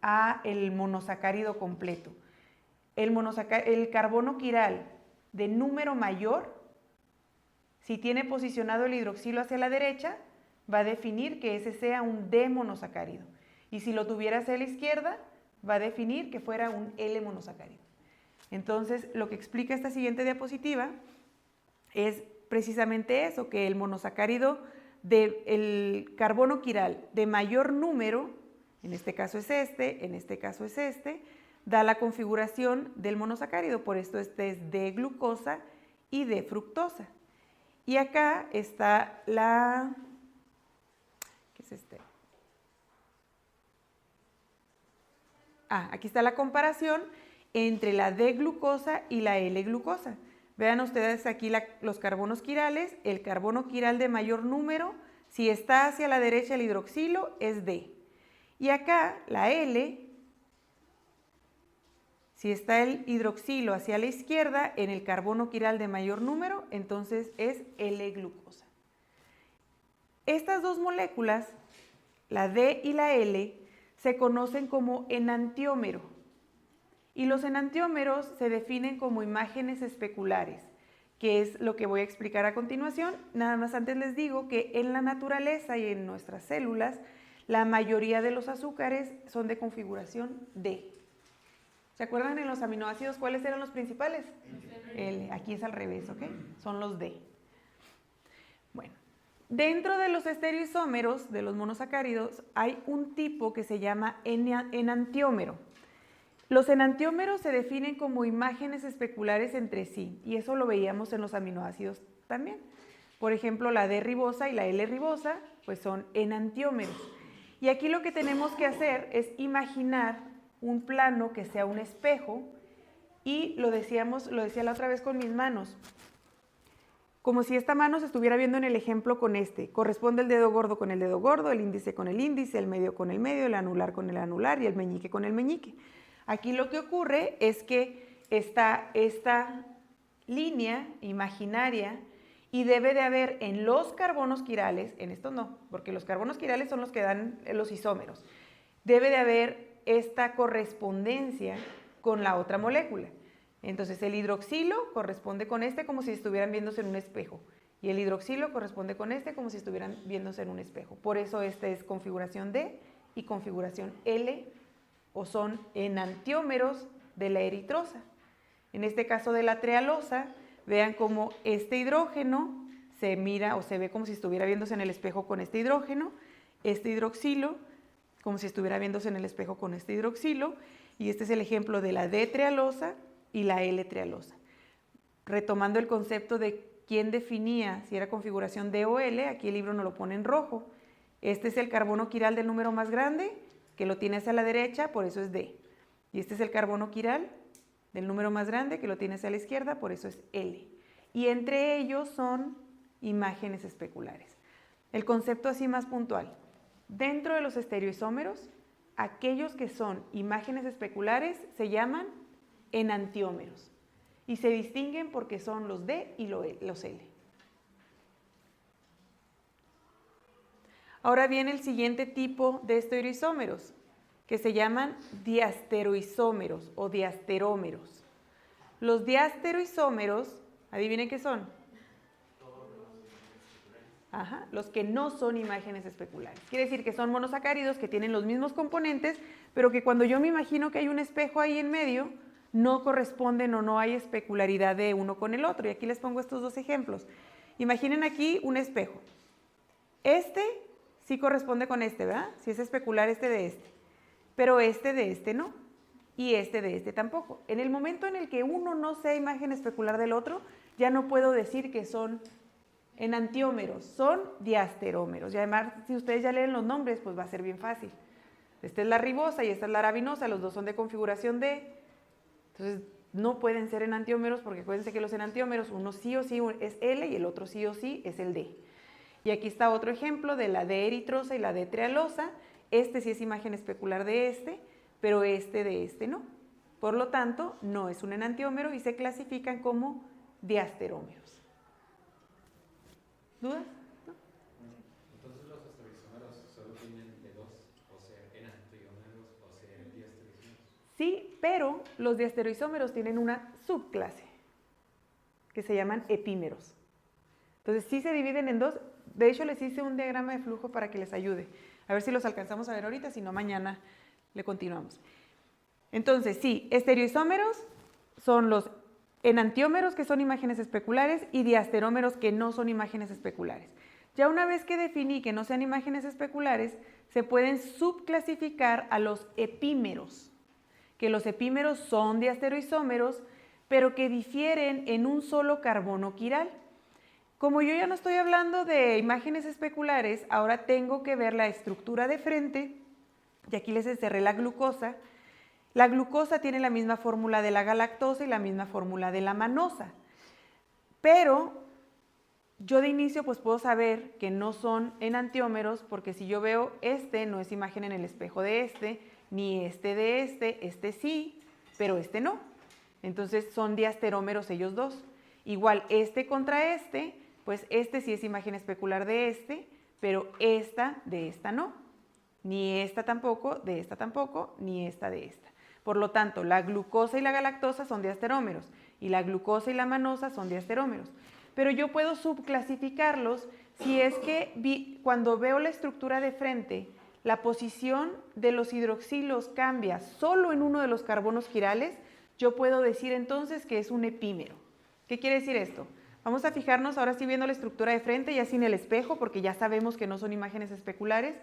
Speaker 1: a el monosacárido completo? El carbono quiral de número mayor, si tiene posicionado el hidroxilo hacia la derecha, va a definir que ese sea un D monosacárido. Y si lo tuviera hacia la izquierda, va a definir que fuera un L monosacárido. Entonces, lo que explica esta siguiente diapositiva es precisamente eso, que el monosacárido el carbono quiral de mayor número, en este caso es este, en este caso es este, da la configuración del monosacárido, por esto este es D glucosa y D fructosa. Y acá está ¿qué es este? Aquí está la comparación entre la D-glucosa y la L-glucosa. Vean ustedes aquí los carbonos quirales, el carbono quiral de mayor número, si está hacia la derecha el hidroxilo, es D. Y acá la L, si está el hidroxilo hacia la izquierda en el carbono quiral de mayor número, entonces es L-glucosa. Estas dos moléculas, la D y la L, se conocen como enantiómero. Y los enantiómeros se definen como imágenes especulares, que es lo que voy a explicar a continuación. Nada más antes les digo que en la naturaleza y en nuestras células, la mayoría de los azúcares son de configuración D. ¿Se acuerdan en los aminoácidos cuáles eran los principales? L. Aquí es al revés, ¿ok? Son los D. Bueno, dentro de los estereoisómeros, de los monosacáridos, hay un tipo que se llama enantiómero. Los enantiómeros se definen como imágenes especulares entre sí, y eso lo veíamos en los aminoácidos también. Por ejemplo, la D-ribosa y la L-ribosa, pues son enantiómeros. Y aquí lo que tenemos que hacer es imaginar un plano que sea un espejo, y lo decía la otra vez con mis manos, como si esta mano se estuviera viendo en el ejemplo con este. Corresponde el dedo gordo con el dedo gordo, el índice con el índice, el medio con el medio, el anular con el anular y el meñique con el meñique. Aquí lo que ocurre es que está esta línea imaginaria y debe de haber en los carbonos quirales, en estos no, porque los carbonos quirales son los que dan los isómeros, debe de haber esta correspondencia con la otra molécula. Entonces el hidroxilo corresponde con este como si estuvieran viéndose en un espejo y el hidroxilo corresponde con este como si estuvieran viéndose en un espejo. Por eso esta es configuración D y configuración L, o son enantiómeros de la eritrosa. En este caso de la trealosa, vean cómo este hidrógeno se mira o se ve como si estuviera viéndose en el espejo con este hidrógeno, este hidroxilo como si estuviera viéndose en el espejo con este hidroxilo, y este es el ejemplo de la D-trealosa y la L-trealosa. Retomando el concepto de quién definía si era configuración D o L, aquí el libro nos lo pone en rojo. Este es el carbono quiral del número más grande, que lo tiene hacia la derecha, por eso es D. Y este es el carbono quiral del número más grande, que lo tiene hacia la izquierda, por eso es L. Y entre ellos son imágenes especulares. El concepto así más puntual. Dentro de los estereoisómeros, aquellos que son imágenes especulares se llaman enantiómeros y se distinguen porque son los D y los L. Ahora viene el siguiente tipo de estereoisómeros, que se llaman diastereoisómeros o diasterómeros. Los diastereoisómeros, adivinen qué son. Ajá, los que no son imágenes especulares. Quiere decir que son monosacáridos que tienen los mismos componentes, pero que cuando yo me imagino que hay un espejo ahí en medio, no corresponden o no hay especularidad de uno con el otro. Y aquí les pongo estos dos ejemplos. Imaginen aquí un espejo. Este sí corresponde con este, ¿verdad? Si es especular este de este. Pero este de este no. Y este de este tampoco. En el momento en el que uno no sea imagen especular del otro, ya no puedo decir que son enantiómeros, son diasterómeros. Y además, si ustedes ya leen los nombres, pues va a ser bien fácil. Esta es la ribosa y esta es la arabinosa, los dos son de configuración D. Entonces, no pueden ser enantiómeros porque acuérdense que los enantiómeros, uno sí o sí es L y el otro sí o sí es el D. Y aquí está otro ejemplo de la D eritrosa y la D trealosa. Este sí es imagen especular de este, pero este de este no. Por lo tanto, no es un enantiómero y se clasifican como diasterómeros. ¿Dudas? ¿No?
Speaker 4: Entonces los estereoisómeros solo tienen de dos, o ser enantiómeros o ser diastereoisómeros.
Speaker 1: Sí, pero los diastereoisómeros tienen una subclase que se llaman epímeros. Entonces sí se dividen en dos. De hecho, les hice un diagrama de flujo para que les ayude. A ver si los alcanzamos a ver ahorita, si no mañana le continuamos. Entonces, sí, estereoisómeros son los enantiómeros, que son imágenes especulares, y diasterómeros, que no son imágenes especulares. Ya una vez que definí que no sean imágenes especulares, se pueden subclasificar a los epímeros, que los epímeros son diastereoisómeros, pero que difieren en un solo carbono quiral. Como yo ya no estoy hablando de imágenes especulares, ahora tengo que ver la estructura de frente, y aquí les encerré la glucosa. La glucosa tiene la misma fórmula de la galactosa y la misma fórmula de la manosa, pero yo de inicio pues puedo saber que no son enantiómeros porque si yo veo este no es imagen en el espejo de este, ni este de este sí, pero este no. Entonces son diasterómeros ellos dos. Igual este contra este, pues este sí es imagen especular de este, pero esta de esta no. Ni esta tampoco, de esta tampoco, ni esta de esta. Por lo tanto, la glucosa y la galactosa son diasterómeros y la glucosa y la manosa son diasterómeros. Pero yo puedo subclasificarlos si es que cuando veo la estructura de frente, la posición de los hidroxilos cambia solo en uno de los carbonos quirales, yo puedo decir entonces que es un epímero. ¿Qué quiere decir esto? Vamos a fijarnos ahora sí viendo la estructura de frente, ya sin el espejo, porque ya sabemos que no son imágenes especulares,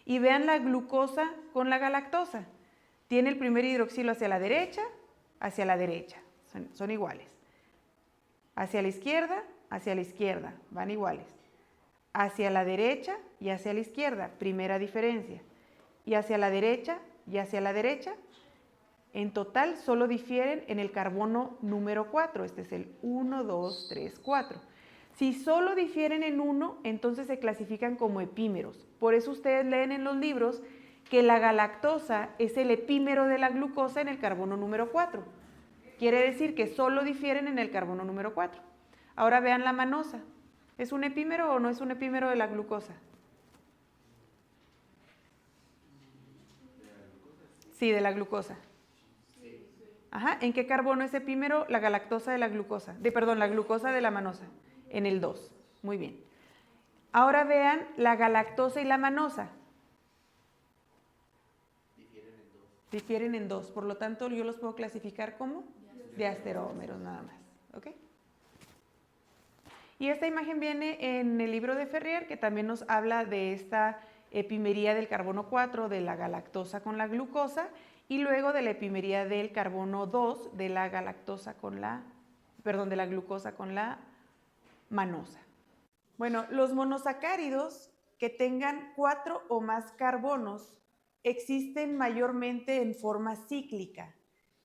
Speaker 1: y vean la glucosa con la galactosa. Tiene el primer hidroxilo hacia la derecha, son iguales. Hacia la izquierda, van iguales. Hacia la derecha y hacia la izquierda, primera diferencia. Y hacia la derecha y hacia la derecha, en total solo difieren en el carbono número 4. Este es el 1, 2, 3, 4. Si solo difieren en uno, entonces se clasifican como epímeros. Por eso ustedes leen en los libros que la galactosa es el epímero de la glucosa en el carbono número 4. Quiere decir que solo difieren en el carbono número 4. Ahora vean la manosa. ¿Es un epímero o no es un epímero de la glucosa? Sí, de la glucosa. Ajá. ¿En qué carbono es epímero la galactosa de la glucosa? La glucosa de la manosa. En el 2. Muy bien. Ahora vean la galactosa y la manosa. Difieren en dos. Por lo tanto, yo los puedo clasificar como diasterómeros nada más. ¿Ok? Y esta imagen viene en el libro de Ferrier, que también nos habla de esta epimería del carbono 4 de la galactosa con la glucosa y luego de la epimería del carbono 2 de la galactosa con de la glucosa con la manosa. Bueno, los monosacáridos que tengan 4 o más carbonos existen mayormente en forma cíclica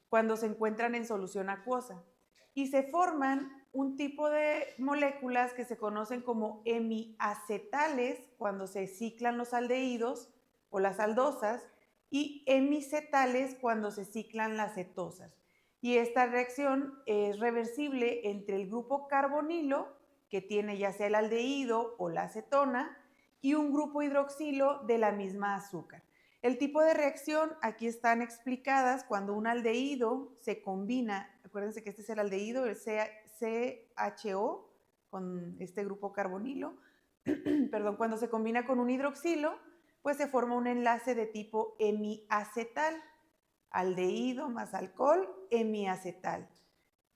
Speaker 1: cuando se encuentran en solución acuosa y se forman un tipo de moléculas que se conocen como hemiacetales cuando se ciclan los aldehídos o las aldosas y hemicetales cuando se ciclan las cetosas. Y esta reacción es reversible entre el grupo carbonilo, que tiene ya sea el aldehído o la acetona, y un grupo hidroxilo de la misma azúcar. El tipo de reacción aquí están explicadas cuando un aldehído se combina, acuérdense que este es el aldehído, el CHO, con este grupo carbonilo, perdón, cuando se combina con un hidroxilo, pues se forma un enlace de tipo hemiacetal. Aldehído más alcohol, hemiacetal.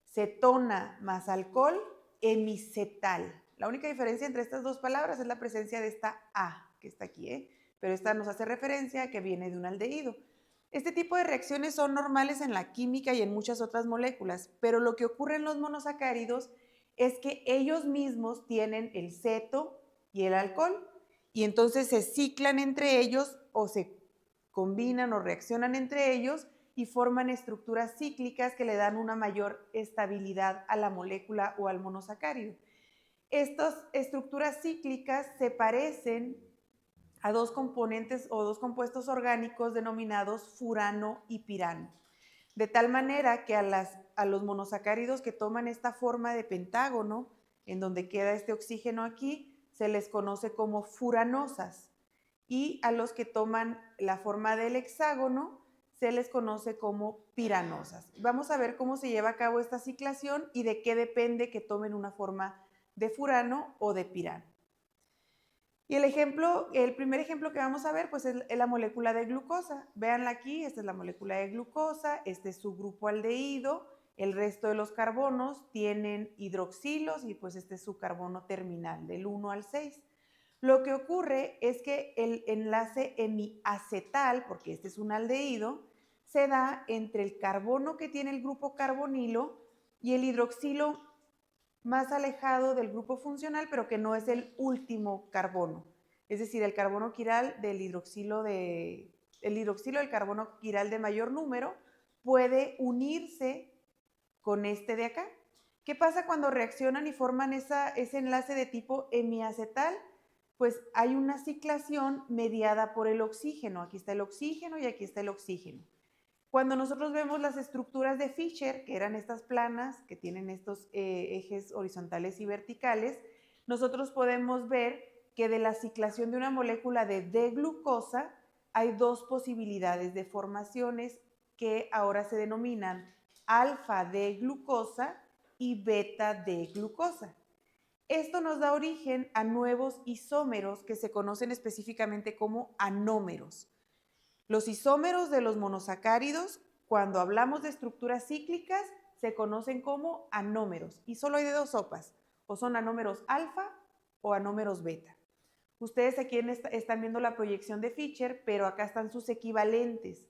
Speaker 1: Cetona más alcohol, hemicetal. La única diferencia entre estas dos palabras es la presencia de esta A, que está aquí, pero esta nos hace referencia a que viene de un aldehído. Este tipo de reacciones son normales en la química y en muchas otras moléculas, pero lo que ocurre en los monosacáridos es que ellos mismos tienen el ceto y el alcohol, y entonces se ciclan entre ellos o se combinan o reaccionan entre ellos y forman estructuras cíclicas que le dan una mayor estabilidad a la molécula o al monosacárido. Estas estructuras cíclicas se parecen a dos componentes o dos compuestos orgánicos denominados furano y pirano, de tal manera que a los monosacáridos que toman esta forma de pentágono, en donde queda este oxígeno aquí, se les conoce como furanosas, y a los que toman la forma del hexágono se les conoce como piranosas. Vamos a ver cómo se lleva a cabo esta ciclación y de qué depende que tomen una forma de furano o de pirano. Y el primer ejemplo que vamos a ver pues es la molécula de glucosa. Véanla aquí, esta es la molécula de glucosa, este es su grupo aldehído, el resto de los carbonos tienen hidroxilos y pues este es su carbono terminal, del 1 al 6. Lo que ocurre es que el enlace hemiacetal, porque este es un aldehído, se da entre el carbono que tiene el grupo carbonilo y el hidroxilo más alejado del grupo funcional, pero que no es el último carbono. Es decir, el carbono quiral del hidroxilo del carbono quiral de mayor número puede unirse con este de acá. ¿Qué pasa cuando reaccionan y forman ese enlace de tipo hemiacetal? Pues hay una ciclación mediada por el oxígeno. Aquí está el oxígeno y aquí está el oxígeno. Cuando nosotros vemos las estructuras de Fischer, que eran estas planas, que tienen estos ejes horizontales y verticales, nosotros podemos ver que de la ciclación de una molécula de D-glucosa hay dos posibilidades de formaciones que ahora se denominan alfa-D-glucosa y beta-D-glucosa. Esto nos da origen a nuevos isómeros que se conocen específicamente como anómeros. Los isómeros de los monosacáridos, cuando hablamos de estructuras cíclicas, se conocen como anómeros y solo hay de dos sopas, o son anómeros alfa o anómeros beta. Ustedes aquí están viendo la proyección de Fischer, pero acá están sus equivalentes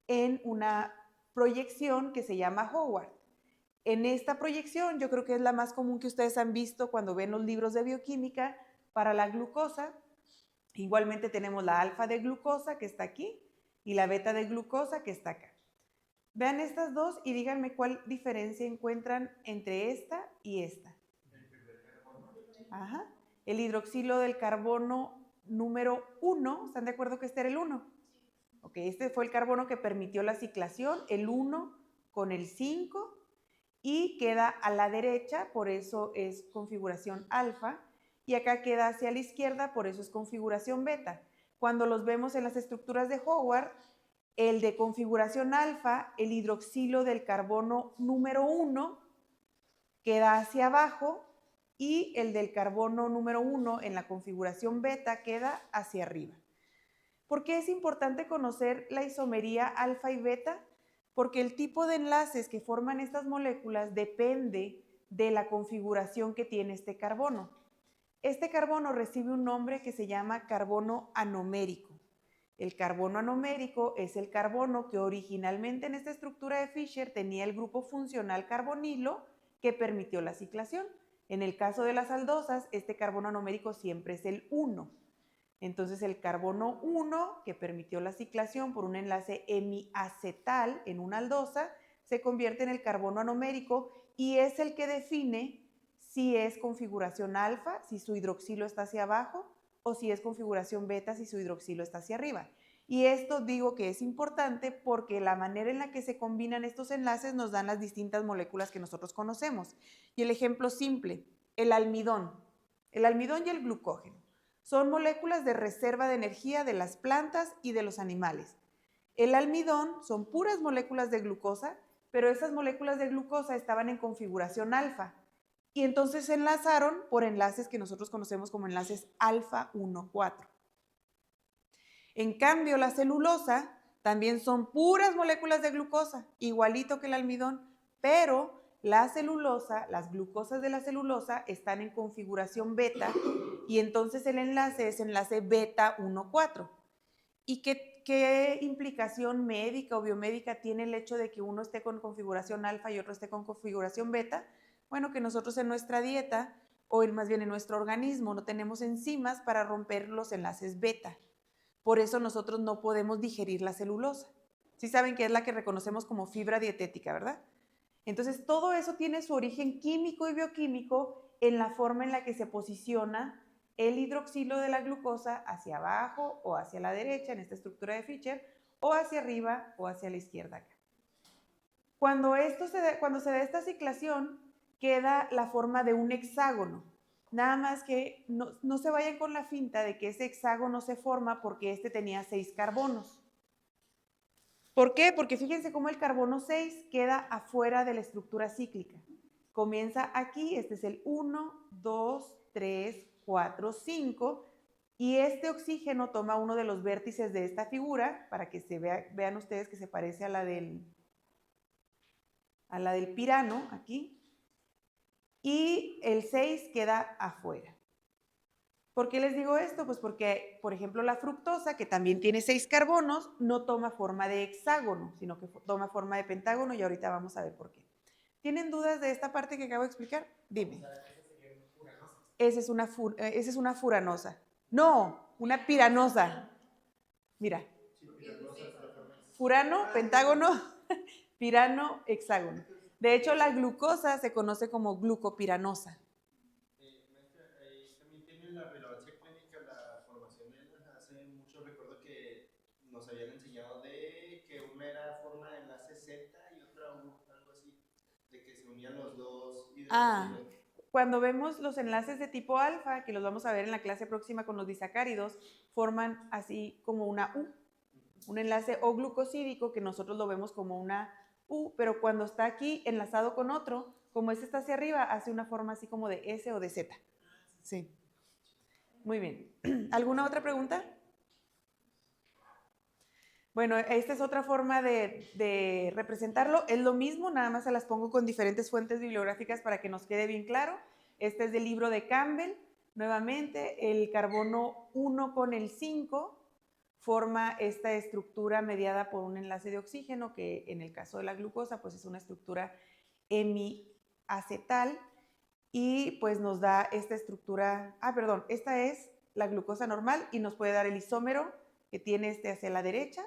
Speaker 1: en una proyección que se llama Howard. En esta proyección, yo creo que es la más común que ustedes han visto cuando ven los libros de bioquímica para la glucosa. Igualmente tenemos la alfa de glucosa que está aquí y la beta de glucosa que está acá. Vean estas dos y díganme cuál diferencia encuentran entre esta y esta. Ajá. El hidroxilo del carbono número 1, ¿están de acuerdo que este era el 1? Ok, este fue el carbono que permitió la ciclación, el 1 con el 5, y queda a la derecha, por eso es configuración alfa, y acá queda hacia la izquierda, por eso es configuración beta. Cuando los vemos en las estructuras de Howard, el de configuración alfa, el hidroxilo del carbono número 1, queda hacia abajo, y el del carbono número 1 en la configuración beta queda hacia arriba. ¿Por qué es importante conocer la isomería alfa y beta? Porque el tipo de enlaces que forman estas moléculas depende de la configuración que tiene este carbono. Este carbono recibe un nombre que se llama carbono anomérico. El carbono anomérico es el carbono que originalmente en esta estructura de Fischer tenía el grupo funcional carbonilo que permitió la ciclación. En el caso de las aldosas, este carbono anomérico siempre es el 1. Entonces el carbono 1, que permitió la ciclación por un enlace hemiacetal en una aldosa, se convierte en el carbono anomérico y es el que define si es configuración alfa, si su hidroxilo está hacia abajo, o si es configuración beta, si su hidroxilo está hacia arriba. Y esto digo que es importante porque la manera en la que se combinan estos enlaces nos dan las distintas moléculas que nosotros conocemos. Y el ejemplo simple, el almidón y el glucógeno. Son moléculas de reserva de energía de las plantas y de los animales. El almidón son puras moléculas de glucosa, pero esas moléculas de glucosa estaban en configuración alfa. y entonces se enlazaron por enlaces que nosotros conocemos como enlaces alfa 1,4. En cambio, la celulosa también son puras moléculas de glucosa, igualito que el almidón, pero la celulosa, las glucosas de la celulosa están en configuración beta y entonces el enlace es enlace beta 1,4. ¿Y qué implicación médica o biomédica tiene el hecho de que uno esté con configuración alfa y otro esté con configuración beta? Bueno, que nosotros en nuestra dieta, o más bien en nuestro organismo, no tenemos enzimas para romper los enlaces beta. Por eso nosotros no podemos digerir la celulosa. Sí saben que es la que reconocemos como fibra dietética, ¿verdad? Entonces, todo eso tiene su origen químico y bioquímico en la forma en la que se posiciona el hidroxilo de la glucosa hacia abajo o hacia la derecha en esta estructura de Fischer, o hacia arriba o hacia la izquierda acá. Cuando se da esta ciclación, queda la forma de un hexágono. Nada más que no se vayan con la finta de que ese hexágono se forma porque este tenía 6 carbonos. ¿Por qué? Porque fíjense cómo el carbono 6 queda afuera de la estructura cíclica. Comienza aquí, este es el 1, 2, 3, 4, 5, y este oxígeno toma uno de los vértices de esta figura, para que vean ustedes que se parece a la del pirano, aquí, y el 6 queda afuera. ¿Por qué les digo esto? Pues porque, por ejemplo, la fructosa, que también tiene 6 carbonos, no toma forma de hexágono, sino que toma forma de pentágono, y ahorita vamos a ver por qué. ¿Tienen dudas de esta parte que acabo de explicar? Dime. Esa es una furanosa. No, una piranosa. Mira. Furano, pentágono, pirano, hexágono. De hecho, la glucosa se conoce como glucopiranosa.
Speaker 2: Maestra, también tiene la relevancia clínica la formación de ellas. Hace mucho recuerdo que nos habían enseñado de que una era forma de enlace Z y otra U, algo así, de que se unían los dos hidroxilos.
Speaker 1: Cuando vemos los enlaces de tipo alfa, que los vamos a ver en la clase próxima con los disacáridos, forman así como una U, un enlace O glucosídico que nosotros lo vemos como una U, pero cuando está aquí enlazado con otro, como este está hacia arriba, hace una forma así como de S o de Z. Sí. Muy bien. ¿Alguna otra pregunta? Bueno, esta es otra forma de representarlo. Es lo mismo, nada más se las pongo con diferentes fuentes bibliográficas para que nos quede bien claro. Este es del libro de Campbell. Nuevamente, el carbono 1 con el 5 forma esta estructura mediada por un enlace de oxígeno, que en el caso de la glucosa, pues es una estructura hemiacetal, y pues nos da esta estructura, esta es la glucosa normal y nos puede dar el isómero que tiene este hacia la derecha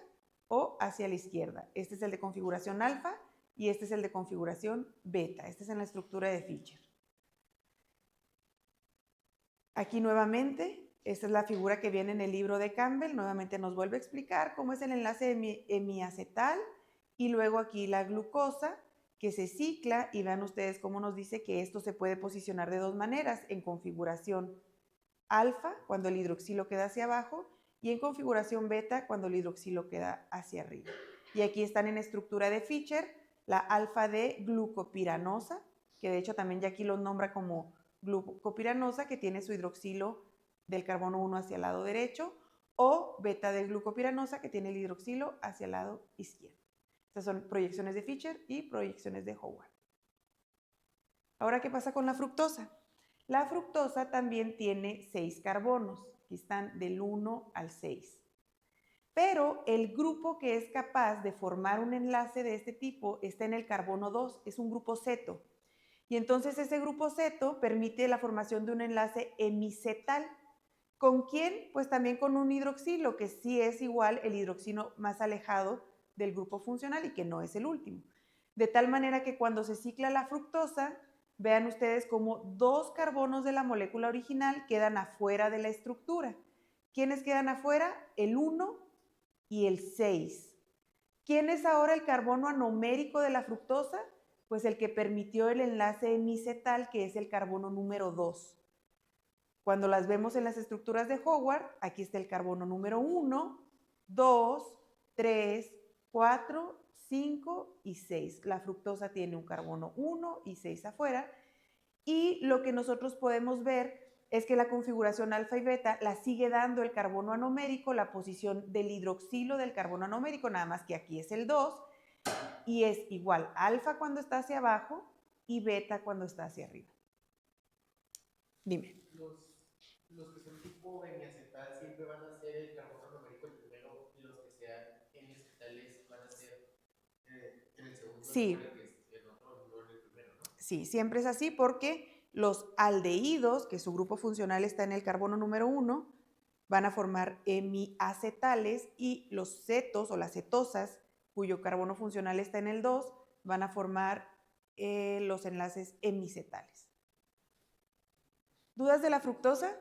Speaker 1: o hacia la izquierda. Este es el de configuración alfa y este es el de configuración beta. Este es en la estructura de Fischer. Aquí nuevamente, esta es la figura que viene en el libro de Campbell. Nuevamente nos vuelve a explicar cómo es el enlace hemiacetal, y luego aquí la glucosa que se cicla, y vean ustedes cómo nos dice que esto se puede posicionar de dos maneras: en configuración alfa, cuando el hidroxilo queda hacia abajo, y en configuración beta, cuando el hidroxilo queda hacia arriba. Y aquí están en estructura de Fischer la alfa de glucopiranosa, que de hecho también ya aquí lo nombra como glucopiranosa, que tiene su hidroxilo del carbono 1 hacia el lado derecho, o beta de glucopiranosa, que tiene el hidroxilo hacia el lado izquierdo. Estas son proyecciones de Fischer y proyecciones de Howard. Ahora, ¿qué pasa con la fructosa? La fructosa también tiene 6 carbonos. Aquí están del 1 al 6. Pero el grupo que es capaz de formar un enlace de este tipo está en el carbono 2, es un grupo ceto. Y entonces ese grupo ceto permite la formación de un enlace hemicetal. ¿Con quién? Pues también con un hidroxilo, que sí es igual el hidroxilo más alejado del grupo funcional y que no es el último. De tal manera que cuando se cicla la fructosa, vean ustedes cómo 2 carbonos de la molécula original quedan afuera de la estructura. ¿Quiénes quedan afuera? El 1 y el 6. ¿Quién es ahora el carbono anomérico de la fructosa? Pues el que permitió el enlace hemicetal, que es el carbono número 2. Cuando las vemos en las estructuras de Howard, aquí está el carbono número 1, 2, 3, 4, 5 y 6. La fructosa tiene un carbono 1 y 6 afuera. Y lo que nosotros podemos ver es que la configuración alfa y beta la sigue dando el carbono anomérico, la posición del hidroxilo del carbono anomérico, nada más que aquí es el 2, y es igual alfa cuando está hacia abajo y beta cuando está hacia arriba. Dime.
Speaker 5: Los que son tipo hemiacetal siempre van a ser el carbono anomérico el primero, y los que sean hemiacetales van a ser en el segundo.
Speaker 1: Sí.
Speaker 5: Lugar, que es el otro, no en el primero, ¿no?
Speaker 1: Sí, siempre es así porque los aldehídos, que su grupo funcional está en el carbono número 1, van a formar hemiacetales, y los cetos o las cetosas, cuyo carbono funcional está en el 2, van a formar los enlaces hemicetales. ¿Dudas de la fructosa?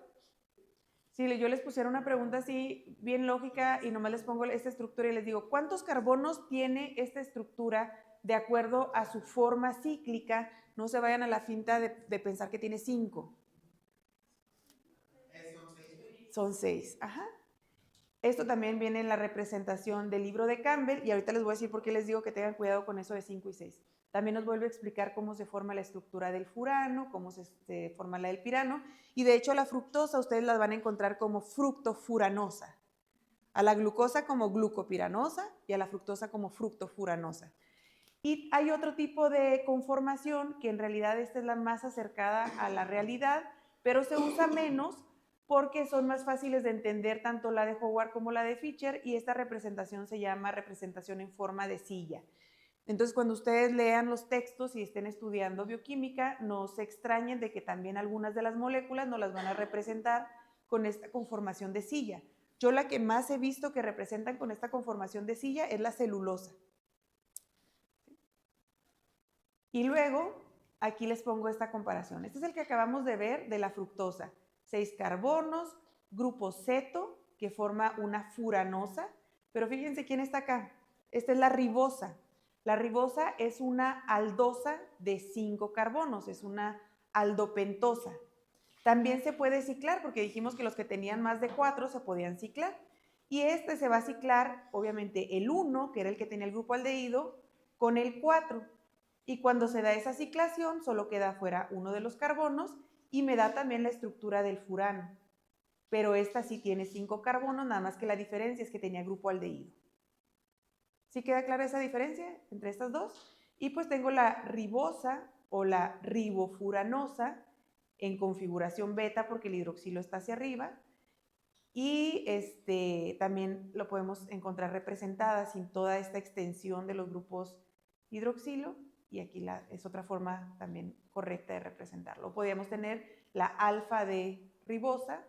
Speaker 1: Si yo les pusiera una pregunta así bien lógica y nomás les pongo esta estructura y les digo, ¿cuántos carbonos tiene esta estructura de acuerdo a su forma cíclica? No se vayan a la finta de pensar que tiene 5. Son 6, ajá. Esto también viene en la representación del libro de Campbell, y ahorita les voy a decir por qué les digo que tengan cuidado con eso de 5 y 6. También nos vuelve a explicar cómo se forma la estructura del furano, cómo se forma la del pirano, y de hecho la fructosa ustedes la van a encontrar como fructofuranosa, a la glucosa como glucopiranosa y a la fructosa como fructofuranosa. Y hay otro tipo de conformación que en realidad esta es la más acercada a la realidad, pero se usa menos porque son más fáciles de entender tanto la de Howard como la de Fischer, y esta representación se llama representación en forma de silla. Entonces, cuando ustedes lean los textos y estén estudiando bioquímica, no se extrañen de que también algunas de las moléculas nos las van a representar con esta conformación de silla. Yo la que más he visto que representan con esta conformación de silla es la celulosa. Y luego, aquí les pongo esta comparación. Este es el que acabamos de ver de la fructosa. 6 carbonos, grupo ceto, que forma una furanosa. Pero fíjense quién está acá. Esta es la ribosa. La ribosa es una aldosa de 5 carbonos, es una aldopentosa. También se puede ciclar, porque dijimos que los que tenían más de 4 se podían ciclar. Y este se va a ciclar, obviamente, el 1, que era el que tenía el grupo aldehído, con el 4. Y cuando se da esa ciclación, solo queda fuera uno de los carbonos y me da también la estructura del furano. Pero esta sí tiene 5 carbonos, nada más que la diferencia es que tenía grupo aldehído. ¿Sí queda clara esa diferencia entre estas dos? Y pues tengo la ribosa o la ribofuranosa en configuración beta porque el hidroxilo está hacia arriba. Y también lo podemos encontrar representada sin toda esta extensión de los grupos hidroxilo. Y aquí es otra forma también correcta de representarlo. Podríamos tener la alfa de ribosa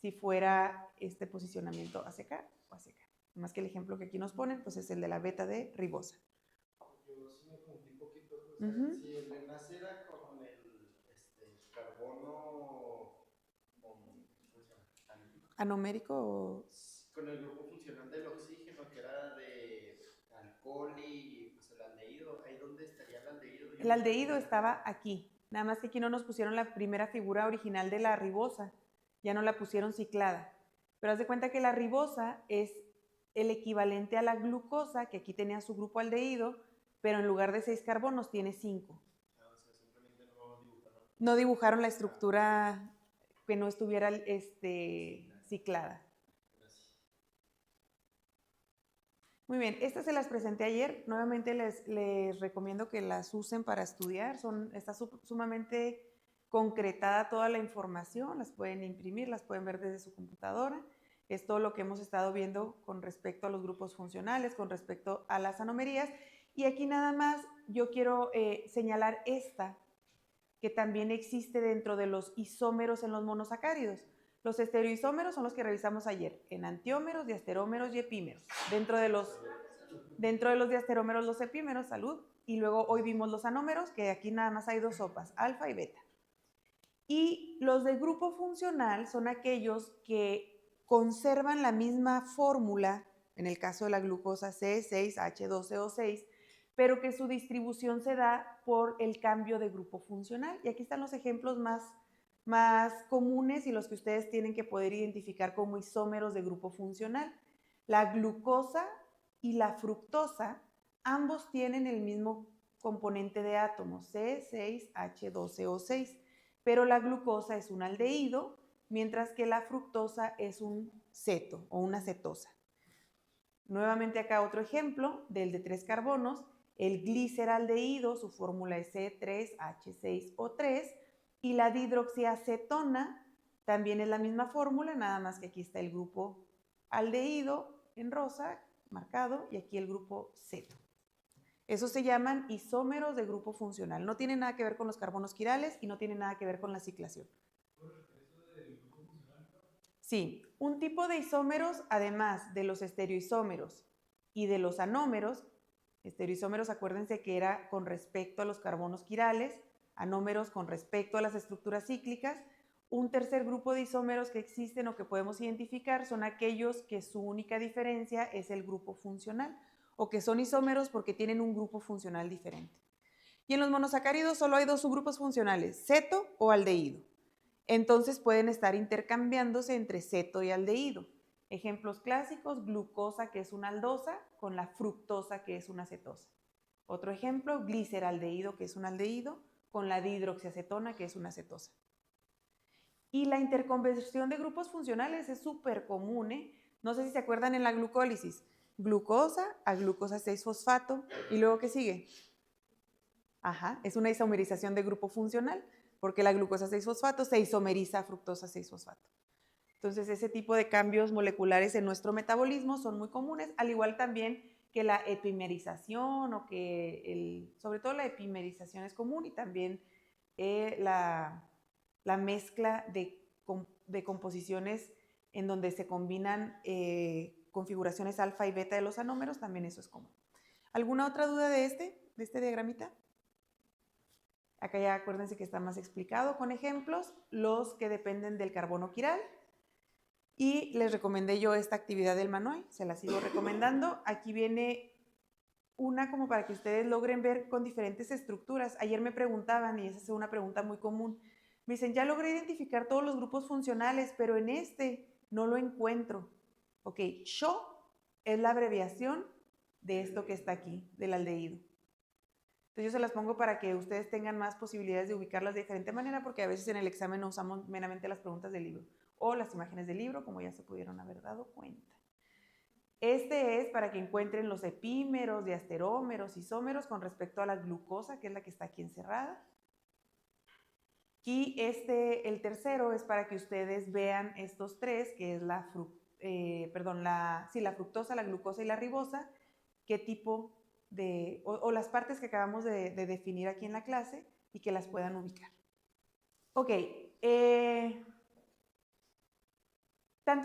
Speaker 1: si fuera este posicionamiento hacia acá o hacia acá. Más que el ejemplo que aquí nos ponen, pues es el de la beta de ribosa.
Speaker 2: Yo sí me confundí un poquito. O sea, si el enlace era con el carbono
Speaker 1: ¿Anomérico o...?
Speaker 2: con el grupo funcional del oxígeno, que era de alcohol y pues el aldehído, ¿ahí dónde estaría el aldehído?
Speaker 1: El aldehído estaba aquí, nada más que aquí no nos pusieron la primera figura original de la ribosa, ya no la pusieron ciclada. Pero haz de cuenta que la ribosa es el equivalente a la glucosa, que aquí tenía su grupo aldehído, pero en lugar de 6 carbonos tiene 5.
Speaker 2: O sea, simplemente no dibujaron.
Speaker 1: No dibujaron la estructura que no estuviera ciclada. Muy bien, estas se las presenté ayer. Nuevamente les recomiendo que las usen para estudiar. Está sumamente concretada toda la información. Las pueden imprimir, las pueden ver desde su computadora. Es todo lo que hemos estado viendo con respecto a los grupos funcionales, con respecto a las anomerías. Y aquí nada más yo quiero señalar esta, que también existe dentro de los isómeros en los monosacáridos. Los estereoisómeros son los que revisamos ayer, enantiómeros, diasterómeros y epímeros. Dentro de los diasterómeros, los epímeros, salud. Y luego hoy vimos los anómeros, que aquí nada más hay 2 sopas, alfa y beta. Y los de grupo funcional son aquellos que conservan la misma fórmula, en el caso de la glucosa C6H12O6, pero que su distribución se da por el cambio de grupo funcional. Y aquí están los ejemplos más comunes y los que ustedes tienen que poder identificar como isómeros de grupo funcional. La glucosa y la fructosa, ambos tienen el mismo componente de átomos, C6H12O6, pero la glucosa es un aldehído, mientras que la fructosa es un ceto o una cetosa. Nuevamente acá otro ejemplo del de 3 carbonos, el gliceraldehído, su fórmula es C3H6O3, y la dihidroxiacetona también es la misma fórmula, nada más que aquí está el grupo aldehído en rosa, marcado, y aquí el grupo ceto. Esos se llaman isómeros de grupo funcional. No tienen nada que ver con los carbonos quirales y no tienen nada que ver con la ciclación. Sí, un tipo de isómeros, además de los estereoisómeros y de los anómeros, estereoisómeros, acuérdense que era con respecto a los carbonos quirales, anómeros con respecto a las estructuras cíclicas. Un tercer grupo de isómeros que existen o que podemos identificar son aquellos que su única diferencia es el grupo funcional, o que son isómeros porque tienen un grupo funcional diferente. Y en los monosacáridos solo hay 2 subgrupos funcionales, ceto o aldehído. Entonces pueden estar intercambiándose entre ceto y aldehído. Ejemplos clásicos, glucosa, que es una aldosa, con la fructosa, que es una cetosa. Otro ejemplo, gliceraldehído, que es un aldehído, con la dihidroxiacetona, que es una cetosa. Y la interconversión de grupos funcionales es súper común, ¿eh? No sé si se acuerdan en la glucólisis. Glucosa a glucosa 6-fosfato. ¿Y luego qué sigue? Ajá, es una isomerización de grupo funcional, porque la glucosa 6-fosfato se isomeriza a fructosa 6-fosfato. Entonces, ese tipo de cambios moleculares en nuestro metabolismo son muy comunes, al igual también que la epimerización, o que sobre todo la epimerización es común, y también la mezcla de composiciones en donde se combinan configuraciones alfa y beta de los anómeros, también eso es común. ¿Alguna otra duda de este diagramita? Acá ya acuérdense que está más explicado con ejemplos, los que dependen del carbono quiral. Y les recomendé yo esta actividad del manual, se la sigo recomendando. Aquí viene una como para que ustedes logren ver con diferentes estructuras. Ayer me preguntaban, y esa es una pregunta muy común, me dicen, ya logré identificar todos los grupos funcionales, pero en este no lo encuentro. Ok, SHO es la abreviación de esto que está aquí, del aldehído. Entonces yo se las pongo para que ustedes tengan más posibilidades de ubicarlas de diferente manera, porque a veces en el examen no usamos meramente las preguntas del libro o las imágenes del libro, como ya se pudieron haber dado cuenta. Este es para que encuentren los epímeros, diasterómeros, isómeros con respecto a la glucosa, que es la que está aquí encerrada. Y el tercero es para que ustedes vean estos 3, que es la fructosa, la glucosa y la ribosa, qué tipo o las partes que acabamos de definir aquí en la clase, y que las puedan ubicar. Ok,